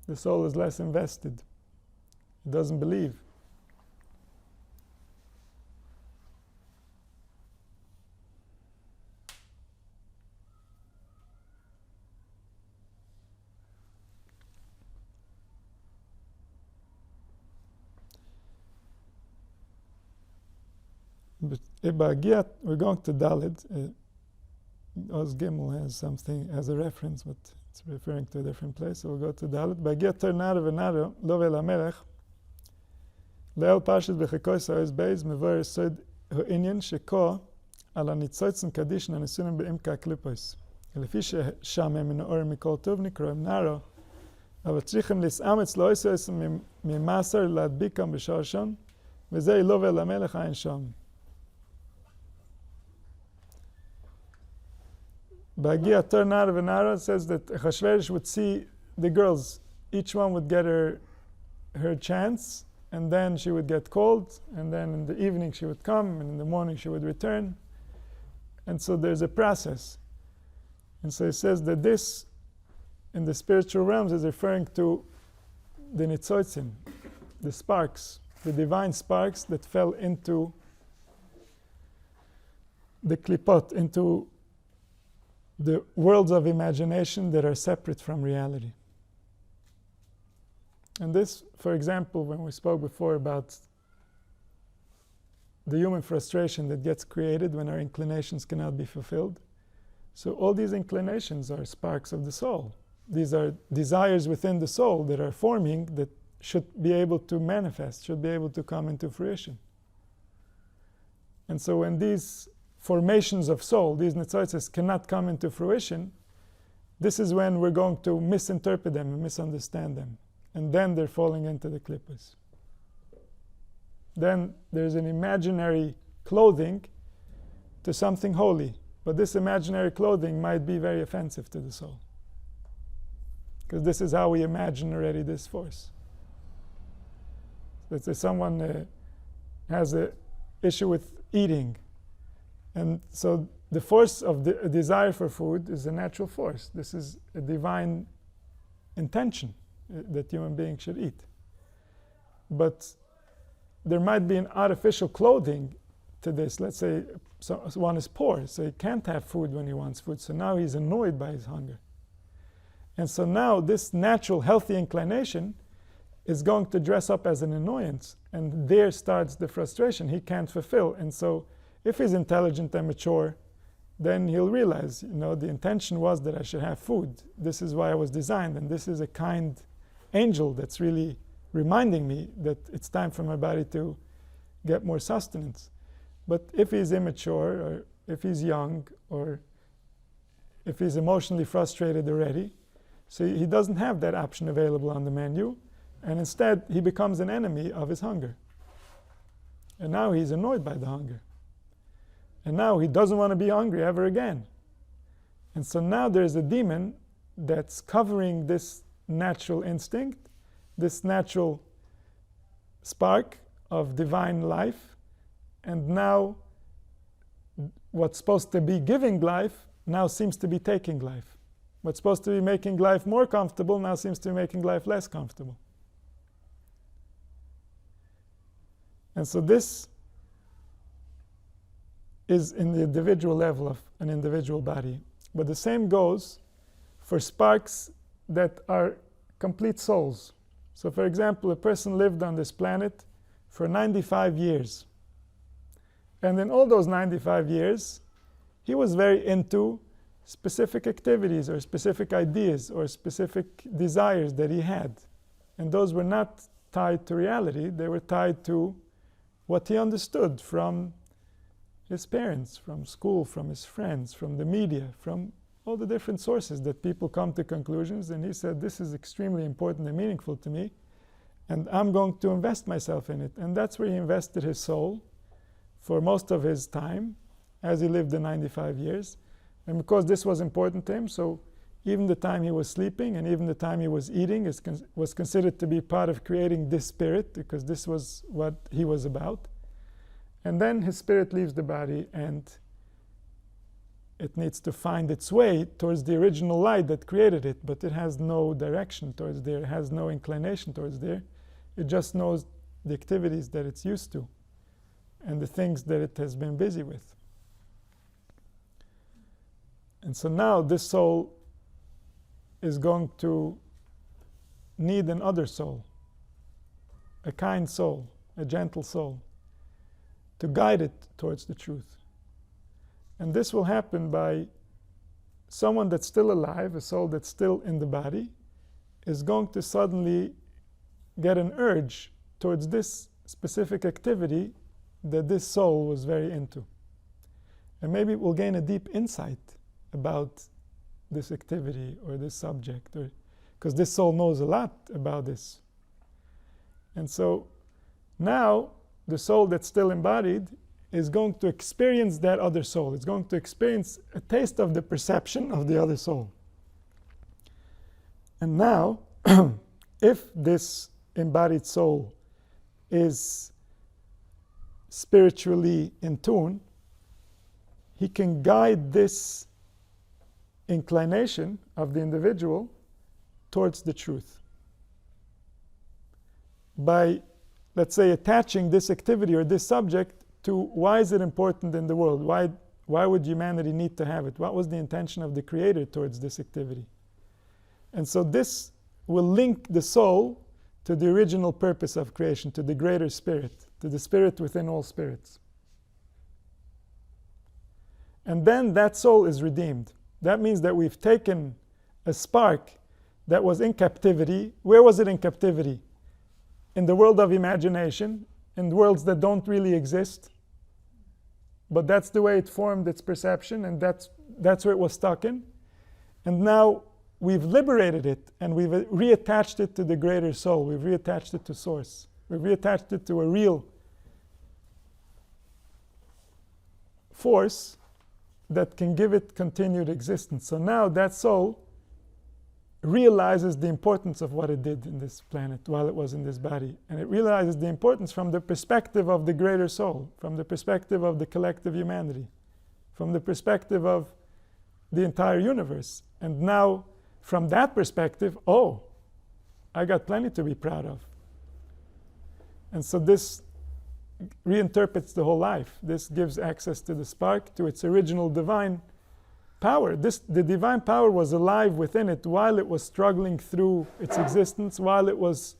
The soul is less invested. It doesn't believe. But we're going to Dalet. Oz Gimel has something as a reference, but it's referring to a different place, so we'll go to Dalet. Bagia ter nara v'nara lo vel hamelech le'el parshat b'chekois ha'oz beis mevar yesod ha'inyan sheko al ha'nitzotzen kadish ha'nesunim be'imka klipos. לפי ששם הם מנוער מכל טוב נקראים נערו, אבל צריכים להסאמץ לא יסוס ממאסר להדביקם בשורשם, וזה לא ולמלך אין שם. Bagia Tor Nara V'Nara says that Achashverosh would see the girls, each one would get her chance, and then she would get called, and then in the evening she would come, and in the morning she would return. And so there's a process. And so it says that this, in the spiritual realms, is referring to the nitzotzim, the sparks, the divine sparks that fell into the klipot, into the worlds of imagination that are separate from reality. And this, for example, when we spoke before about the human frustration that gets created when our inclinations cannot be fulfilled, So all these inclinations are sparks of the soul. These are desires within the soul that are forming, that should be able to manifest, should be able to come into fruition. And so when these formations of soul, these netzotzes, cannot come into fruition, this is when we're going to misinterpret them and misunderstand them. And then they're falling into the klippas. Then there's an imaginary clothing to something holy. But this imaginary clothing might be very offensive to the soul. Because this is how we imagine already this force. Let's say someone has an issue with eating. And so the force of the desire for food is a natural force. This is a divine intention that human beings should eat. But there might be an artificial clothing to this. Let's say one is poor, so he can't have food when he wants food. So now he's annoyed by his hunger. And so now this natural healthy inclination is going to dress up as an annoyance. And there starts the frustration he can't fulfill. And so if he's intelligent and mature, then he'll realize, the intention was that I should have food. This is why I was designed. And this is a kind angel that's really reminding me that it's time for my body to get more sustenance. But if he's immature, or if he's young, or if he's emotionally frustrated already, so he doesn't have that option available on the menu, and instead he becomes an enemy of his hunger. And now he's annoyed by the hunger. And now he doesn't want to be hungry ever again. And so now there's a demon that's covering this natural instinct, this natural spark of divine life. And now what's supposed to be giving life now seems to be taking life. What's supposed to be making life more comfortable now seems to be making life less comfortable. And so this is in the individual level of an individual body. But the same goes for sparks that are complete souls. So for example, a person lived on this planet for 95 years. And in all those 95 years, he was very into specific activities or specific ideas or specific desires that he had. And those were not tied to reality. They were tied to what he understood from his parents, from school, from his friends, from the media, from all the different sources that people come to conclusions. And he said, this is extremely important and meaningful to me, and I'm going to invest myself in it. And that's where he invested his soul for most of his time, as he lived the 95 years. And because this was important to him, so even the time he was sleeping and even the time he was eating was considered to be part of creating this spirit, because this was what he was about. And then his spirit leaves the body, and it needs to find its way towards the original light that created it, but it has no direction towards there, it has no inclination towards there. It just knows the activities that it's used to and the things that it has been busy with. And so now this soul is going to need another soul, a kind soul, a gentle soul, to guide it towards the truth. And this will happen by someone that's still alive, a soul that's still in the body, is going to suddenly get an urge towards this specific activity that this soul was very into. And maybe it will gain a deep insight about this activity or this subject, or because this soul knows a lot about this. And so now the soul that's still embodied is going to experience that other soul. It's going to experience a taste of the perception of the other soul. And now, if this embodied soul is spiritually in tune, he can guide this inclination of the individual towards the truth by, let's say, attaching this activity or this subject to why is it important in the world? Why would humanity need to have it? What was the intention of the Creator towards this activity? And so this will link the soul to the original purpose of creation, to the greater spirit, to the spirit within all spirits. And then that soul is redeemed. That means that we've taken a spark that was in captivity. Where was it in captivity? In the world of imagination, in worlds that don't really exist. But that's the way it formed its perception, and that's where it was stuck in. And now we've liberated it, and we've reattached it to the greater soul. We've reattached it to source. We've reattached it to a real force that can give it continued existence. So now that soul realizes the importance of what it did in this planet while it was in this body. And it realizes the importance from the perspective of the greater soul, from the perspective of the collective humanity, from the perspective of the entire universe. And now, from that perspective, oh, I got plenty to be proud of. And so this reinterprets the whole life. This gives access to the spark, to its original divine power. The divine power was alive within it while it was struggling through its existence, while it was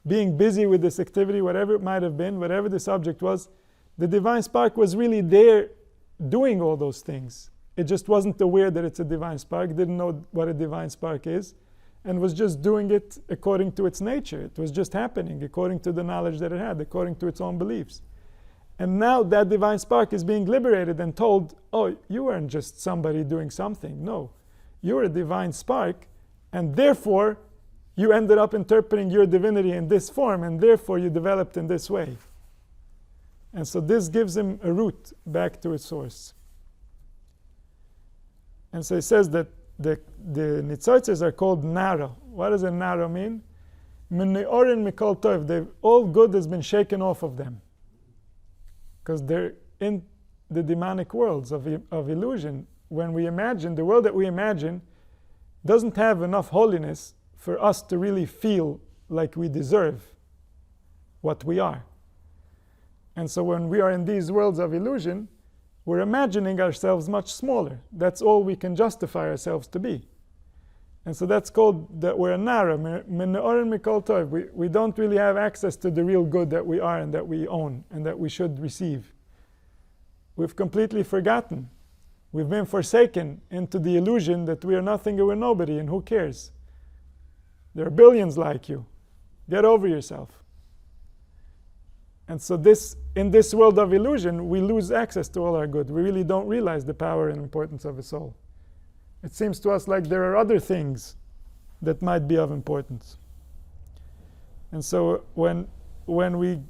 being busy with this activity, whatever it might have been, whatever the subject was. The divine spark was really there doing all those things. It just wasn't aware that it's a divine spark, didn't know what a divine spark is, and was just doing it according to its nature. It was just happening according to the knowledge that it had, according to its own beliefs. And now that divine spark is being liberated and told, oh, you weren't just somebody doing something. No, you're a divine spark, and therefore you ended up interpreting your divinity in this form, and therefore you developed in this way. And so this gives him a route back to its source. And so he says that the nitzotzes are called nara. What does a nara mean? M'ne'orin mikol tov. All good has been shaken off of them, because they're in the demonic worlds of illusion. When we imagine, the world that we imagine doesn't have enough holiness for us to really feel like we deserve what we are. And so when we are in these worlds of illusion, we're imagining ourselves much smaller. That's all we can justify ourselves to be. And so that's called that we're a nara, m'ne'orin mikol tov. We don't really have access to the real good that we are and that we own and that we should receive. We've completely forgotten. We've been forsaken into the illusion that we are nothing and we're nobody, and who cares? There are billions like you. Get over yourself. And so in this world of illusion, we lose access to all our good. We really don't realize the power and importance of a soul. It seems to us like there are other things that might be of importance. And so when we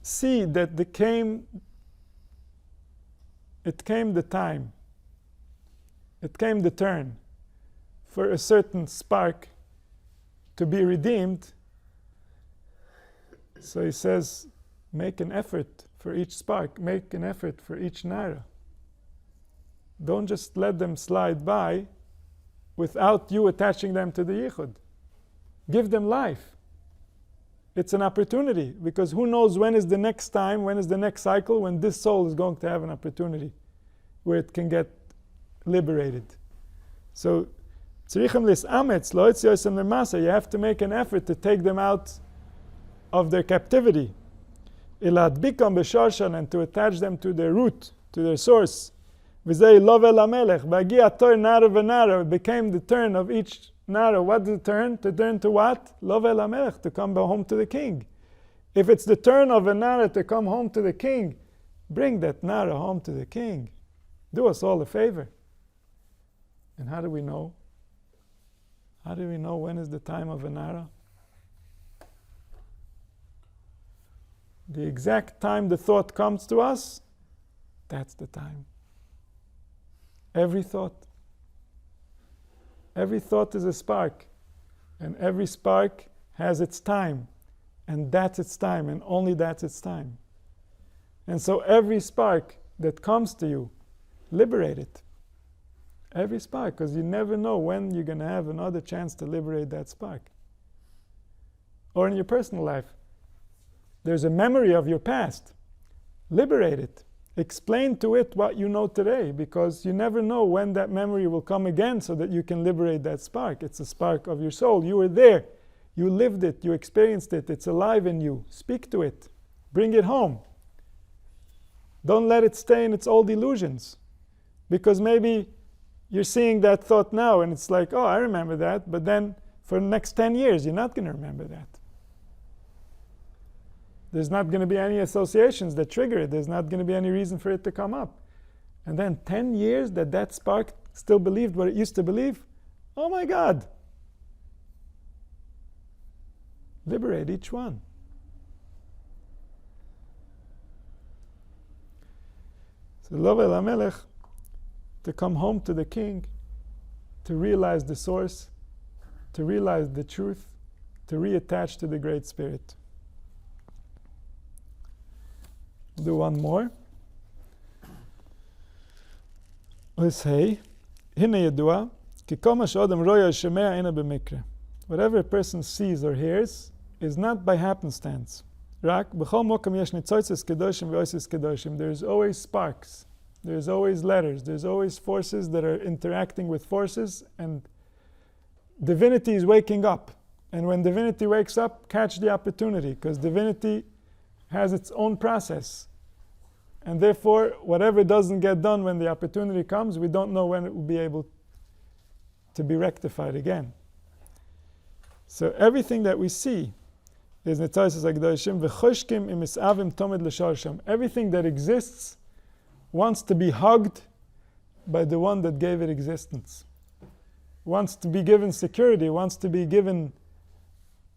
see that it came the time, it came the turn for a certain spark to be redeemed, so he says, make an effort for each spark, make an effort for each nara. Don't just let them slide by without you attaching them to the yichud. Give them life. It's an opportunity, because who knows when is the next time, when is the next cycle, when this soul is going to have an opportunity where it can get liberated. So, tzrichem lis'ametz lo etziosem lemasa. You have to make an effort to take them out of their captivity, iladbikam b'sharshan, and to attach them to their root, to their source. V'zei lovel hamelech, b'agia tor nara v'nara. It became the turn of each nara. What the turn? To turn to what? Lovel hamelech, to come home to the king. If it's the turn of a nara to come home to the king, bring that nara home to the king. Do us all a favor. And how do we know? How do we know when is the time of a nara? The exact time the thought comes to us, that's the time. Every thought is a spark, and every spark has its time, and that's its time, and only that's its time. And so every spark that comes to you, liberate it. Every spark, because you never know when you're going to have another chance to liberate that spark. Or in your personal life, there's a memory of your past. Liberate it. Explain to it what you know today, because you never know when that memory will come again, so that you can liberate that spark. It's a spark of your soul. You were there. You lived it. You experienced it. It's alive in you. Speak to it. Bring it home. Don't let it stay in its old illusions. Because maybe you're seeing that thought now, and it's like, oh, I remember that, but then for the next 10 years, you're not going to remember that. There's not going to be any associations that trigger it. There's not going to be any reason for it to come up. And then 10 years that spark still believed what it used to believe? Oh my God. Liberate each one. So Lovel HaMelech, to come home to the king, to realize the source, to realize the truth, to reattach to the Great Spirit. Do one more. Let's say, Hine Yedua, ki kol ma she'odam roya shemea eina b'mikra. Whatever a person sees or hears is not by happenstance. Rak b'chol mokam yesh nitzotzes kedoshim v'oises kedoshim. There's always sparks. There's always letters. There's always forces that are interacting with forces, and divinity is waking up. And when divinity wakes up, catch the opportunity, because divinity has its own process. And therefore, whatever doesn't get done when the opportunity comes, we don't know when it will be able to be rectified again. So everything that we see is Nitzotzes HaKadoshim v'choshkim im isavim tomed l'sharsham. Everything that exists wants to be hugged by the one that gave it existence. Wants to be given security, wants to be given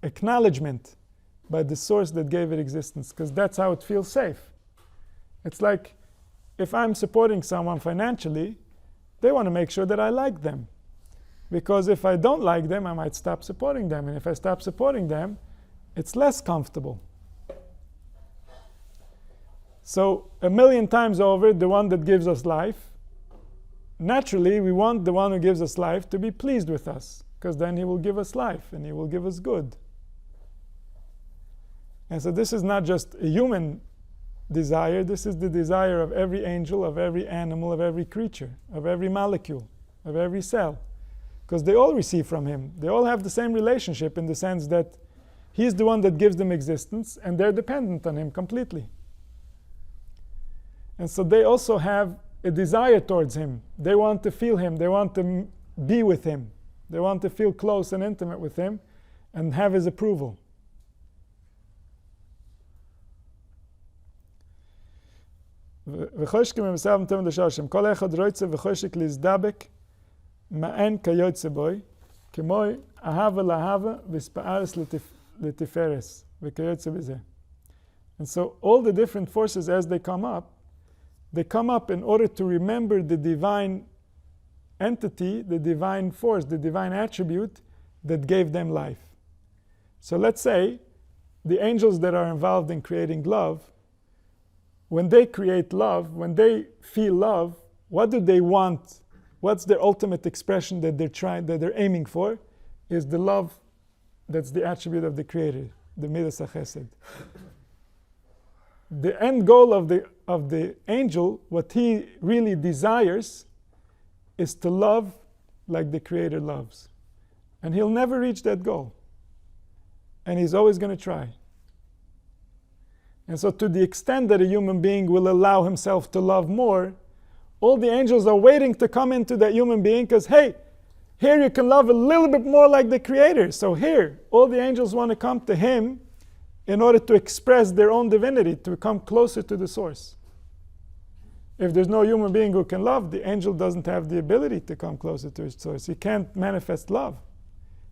acknowledgement by the source that gave it existence, because that's how it feels safe. It's like if I'm supporting someone financially, they want to make sure that I like them. Because if I don't like them, I might stop supporting them. And if I stop supporting them, it's less comfortable. So 1,000,000 times over, the one that gives us life, naturally we want the one who gives us life to be pleased with us, because then he will give us life and he will give us good. And so this is not just a human desire, this is the desire of every angel, of every animal, of every creature, of every molecule, of every cell. Because they all receive from him. They all have the same relationship in the sense that he's the one that gives them existence and they're dependent on him completely. And so they also have a desire towards him. They want to feel him. They want to be with him. They want to feel close and intimate with him and have his approval. וחושקים במסעם תמד השרשם, כל אחד רויצה וחושק להזדבק מעין כיוצא בוי, כמוי אהבה לאהבה וספארס לתפארס, וכיוצא בזה. And so all the different forces as they come up in order to remember the divine entity, the divine force, the divine attribute that gave them life. So let's say the angels that are involved in creating love, when they create love, when they feel love, what do they want? What's their ultimate expression that they're aiming for? Is the love that's the attribute of the Creator, the Midas HaChesed. The end goal of the angel, what he really desires, is to love like the Creator loves. And he'll never reach that goal. And he's always going to try. And so to the extent that a human being will allow himself to love more, all the angels are waiting to come into that human being because, hey, here you can love a little bit more like the Creator. So here, all the angels want to come to him in order to express their own divinity, to come closer to the source. If there's no human being who can love, the angel doesn't have the ability to come closer to his source. He can't manifest love.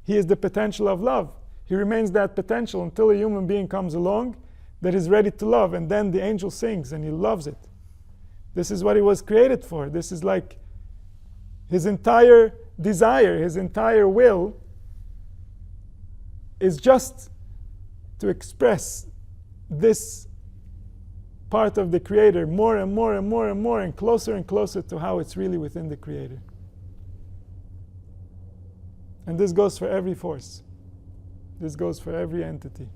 He is the potential of love. He remains that potential until a human being comes along that is ready to love, and then the angel sings and he loves it. This is what he was created for. This is like his entire desire, his entire will is just to express this part of the Creator more and more and more and more and closer to how it's really within the Creator. And this goes for every force. This goes for every entity.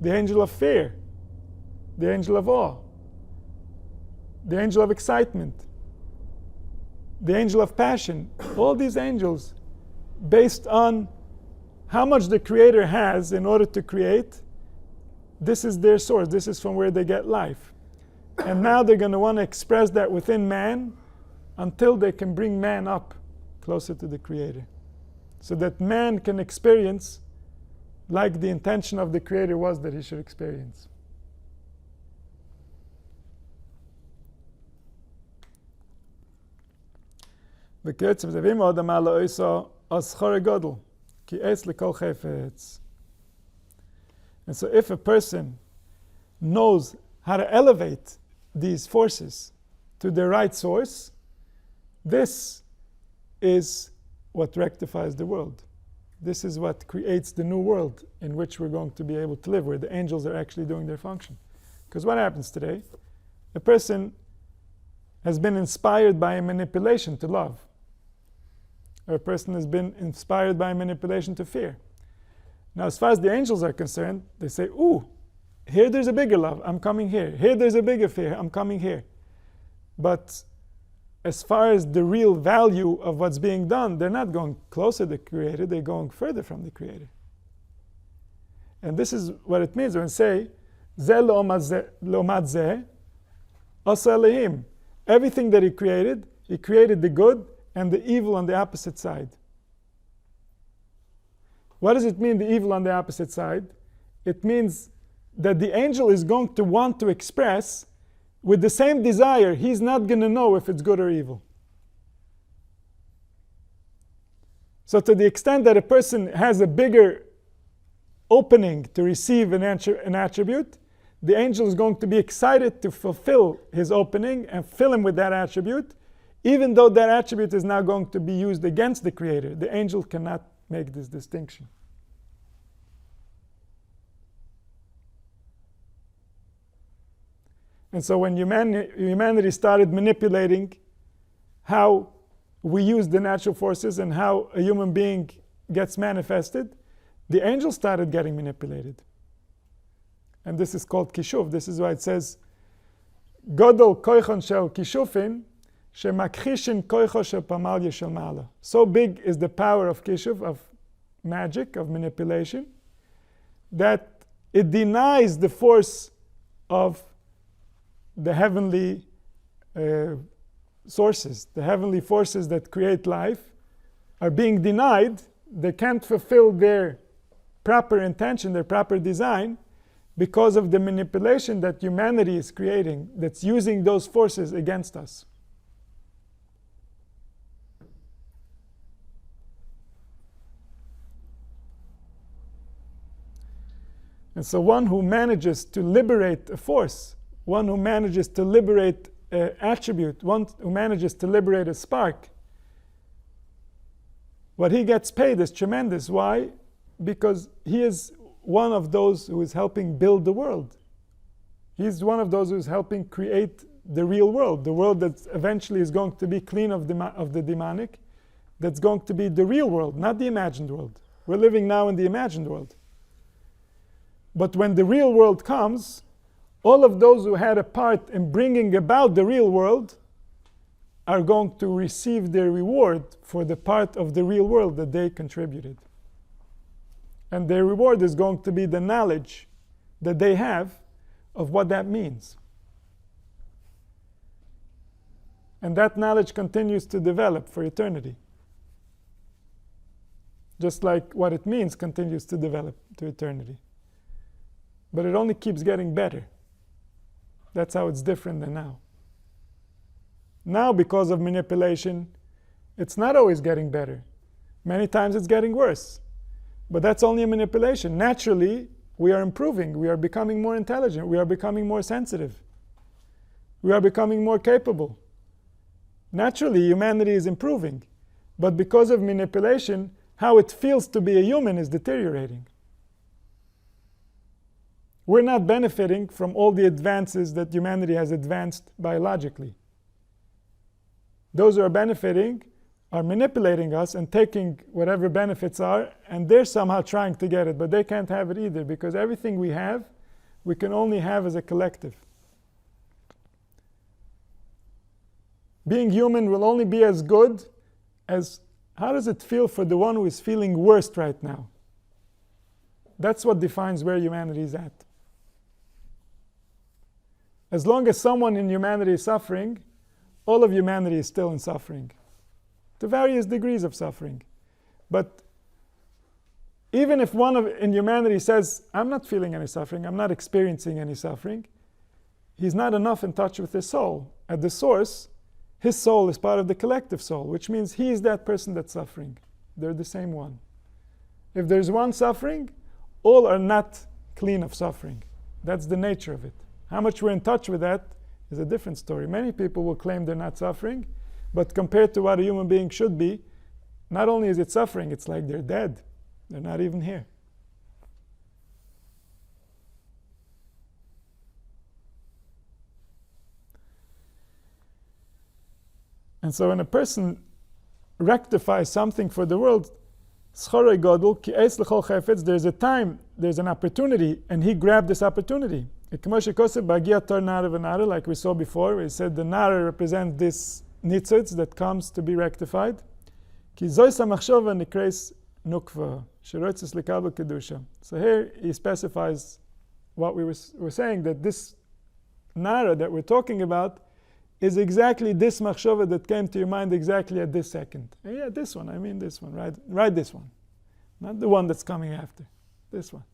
The angel of fear, the angel of awe, the angel of excitement, the angel of passion, all these angels, based on how much the Creator has in order to create, this is their source, this is from where they get life. And now they're going to want to express that within man until they can bring man up closer to the Creator, so that man can experience like the intention of the Creator was that he should experience. בקיצור, זה ואם עוד אמר לו איסו, אז חור גודל, כי עץ לכל חפץ. And so if a person knows how to elevate these forces to the right source, this is what rectifies the world. This is what creates the new world in which we're going to be able to live, where the angels are actually doing their function. Because what happens today? A person has been inspired by a manipulation to love. Or a person has been inspired by a manipulation to fear. Now, as far as the angels are concerned, they say, ooh, here there's a bigger love, I'm coming here. Here there's a bigger fear, I'm coming here. But as far as the real value of what's being done, they're not going closer to the Creator, they're going further from the Creator. And this is what it means when we say, Zeh lo'omat zeh, asa Elohim. Everything that he created the good and the evil on the opposite side. What does it mean, the evil on the opposite side? It means that the angel is going to want to express with the same desire. He's not going to know if it's good or evil. So to the extent that a person has a bigger opening to receive an attribute, the angel is going to be excited to fulfill his opening and fill him with that attribute, even though that attribute is now going to be used against the Creator. The angel cannot make this distinction. And so when humanity started manipulating how we use the natural forces and how a human being gets manifested, the angels started getting manipulated. And this is called kishuv. This is why it says, Godol koichon shel kishufin, shemakhishin koicho shel pamalya shel mala. So big is the power of kishuv, of magic, of manipulation, that it denies the force of the heavenly sources. The heavenly forces that create life are being denied. They can't fulfill their proper intention, their proper design, because of the manipulation that humanity is creating, that's using those forces against us. And so one who manages to liberate a force, one who manages to liberate an attribute, one who manages to liberate a spark, what he gets paid is tremendous. Why? Because he is one of those who is helping build the world. He's one of those who is helping create the real world, the world that eventually is going to be clean of the demonic, that's going to be the real world, not the imagined world. We're living now in the imagined world. But when the real world comes, all of those who had a part in bringing about the real world are going to receive their reward for the part of the real world that they contributed. And their reward is going to be the knowledge that they have of what that means. And that knowledge continues to develop for eternity. Just like what it means continues to develop to eternity. But it only keeps getting better. That's how it's different than now. Now, because of manipulation, it's not always getting better. Many times it's getting worse. But that's only a manipulation. Naturally, we are improving. We are becoming more intelligent. We are becoming more sensitive. We are becoming more capable. Naturally, humanity is improving. But because of manipulation, how it feels to be a human is deteriorating. We're not benefiting from all the advances that humanity has advanced biologically. Those who are benefiting are manipulating us and taking whatever benefits are, and they're somehow trying to get it, but they can't have it either, because everything we have, we can only have as a collective. Being human will only be as good as how does it feel for the one who is feeling worst right now. That's what defines where humanity is at. As long as someone in humanity is suffering, all of humanity is still in suffering, to various degrees of suffering. But even if one in humanity says, I'm not feeling any suffering, I'm not experiencing any suffering, he's not enough in touch with his soul. At the source, his soul is part of the collective soul, which means he is that person that's suffering. They're the same one. If there's one suffering, all are not clean of suffering. That's the nature of it. How much we're in touch with that is a different story. Many people will claim they're not suffering, but compared to what a human being should be, not only is it suffering, it's like they're dead. They're not even here. And so when a person rectifies something for the world, there's a time, there's an opportunity, and he grabbed this opportunity. Like we saw before, we said the nara represents this nitzitz that comes to be rectified. So here he specifies what we were saying, that this nara that we're talking about is exactly this machshava that came to your mind exactly at this second. And yeah, this one, I mean this one, right this one. Not the one that's coming after, this one.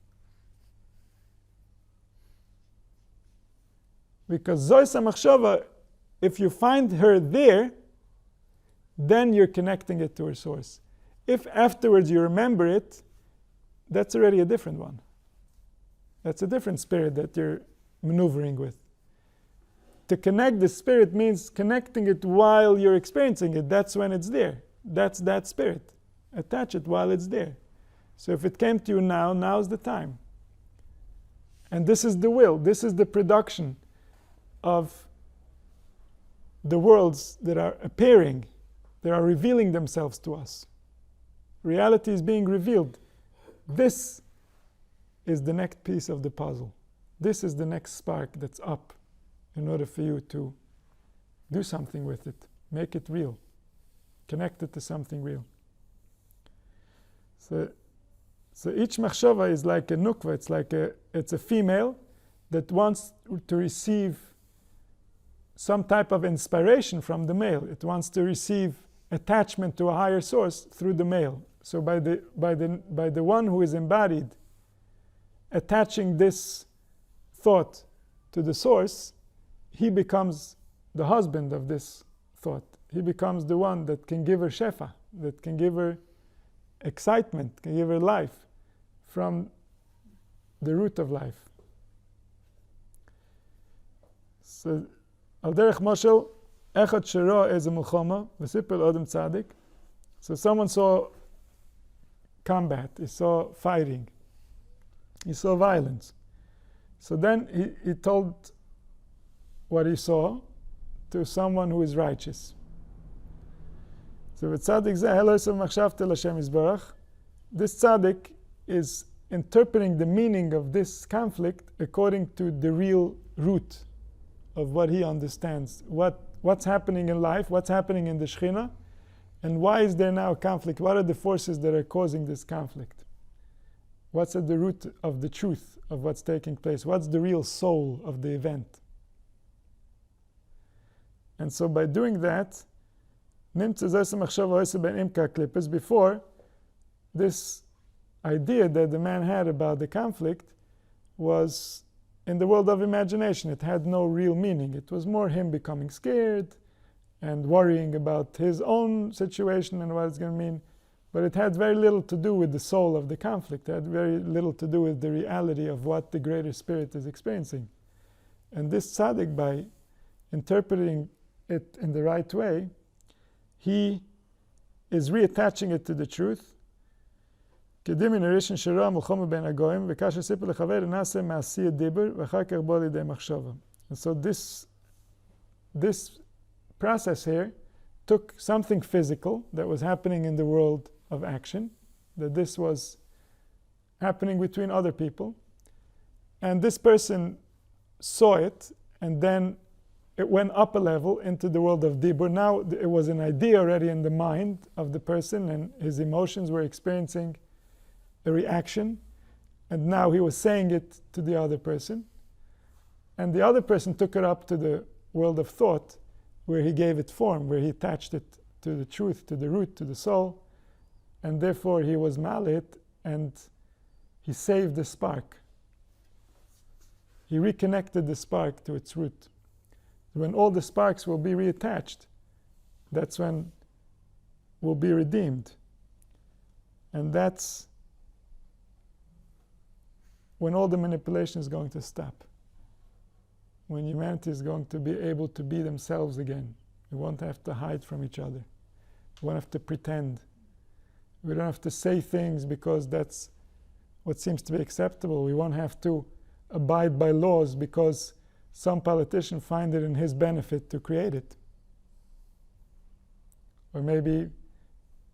Because Zois HaMachshava, if you find her there, then you're connecting it to her source. If afterwards you remember it, that's already a different one. That's a different spirit that you're maneuvering with. To connect the spirit means connecting it while you're experiencing it. That's when it's there. That's that spirit. Attach it while it's there. So if it came to you now, now's the time. And this is the will. This is the production of the worlds that are appearing, that are revealing themselves to us. Reality is being revealed. This is the next piece of the puzzle. This is the next spark that's up in order for you to do something with it, make it real, connect it to something real. So each machshava is like a nukva. It's a female that wants to receive some type of inspiration from the male. It wants to receive attachment to a higher source through the male. So by the one who is embodied, attaching this thought to the source, he becomes the husband of this thought. He becomes the one that can give her shefa, that can give her excitement, can give her life from the root of life. So, al derech moshel, echad shero ez milchama, v'sipel odem tzadik. So someone saw combat, he saw fighting, he saw violence. So then he told what he saw to someone who is righteous. So v'tzadik zeh elosav machshavte l'Hashem yisbarach. This tzaddik is interpreting the meaning of this conflict according to the real root of what he understands. What's happening in life, what's happening in the Shekhinah, and why is there now a conflict? What are the forces that are causing this conflict? What's at the root of the truth of what's taking place? What's the real soul of the event? And so by doing that, before, this idea that the man had about the conflict was in the world of imagination. It had no real meaning. It was more him becoming scared and worrying about his own situation and what it's going to mean. But it had very little to do with the soul of the conflict. It had very little to do with the reality of what the greater spirit is experiencing. And this tzaddik, by interpreting it in the right way, he is reattaching it to the truth. And so this process here took something physical that was happening in the world of action, that this was happening between other people, and this person saw it, and then it went up a level into the world of dibur. Now it was an idea already in the mind of the person, and his emotions were experiencing a reaction, and now he was saying it to the other person, and the other person took it up to the world of thought, where he gave it form, where he attached it to the truth, to the root, to the soul, and therefore he was malit, and he saved the spark. He reconnected the spark to its root. When all the sparks will be reattached, that's when we'll be redeemed. And that's when all the manipulation is going to stop. When humanity is going to be able to be themselves again. We won't have to hide from each other. We won't have to pretend. We don't have to say things because that's what seems to be acceptable. We won't have to abide by laws because some politician find it in his benefit to create it. Or maybe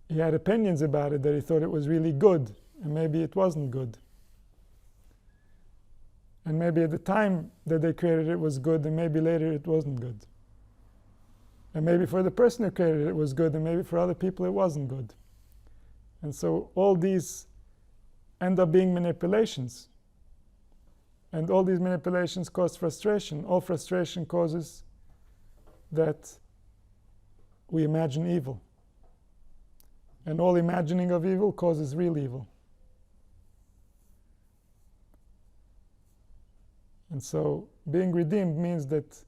he had opinions about it that he thought it was really good, and maybe it wasn't good. And maybe at the time that they created it was good, and maybe later it wasn't good. And maybe for the person who created it was good, and maybe for other people it wasn't good. And so all these end up being manipulations. And all these manipulations cause frustration. All frustration causes that we imagine evil. And all imagining of evil causes real evil. And so being redeemed means that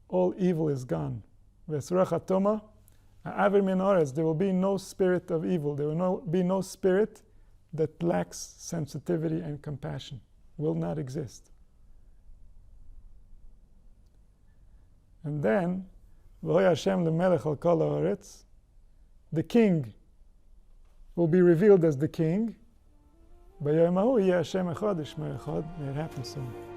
all evil is gone. There will be no spirit of evil. There will be no spirit that lacks sensitivity and compassion. Will not exist. And then, the king will be revealed as the king. May it happen soon.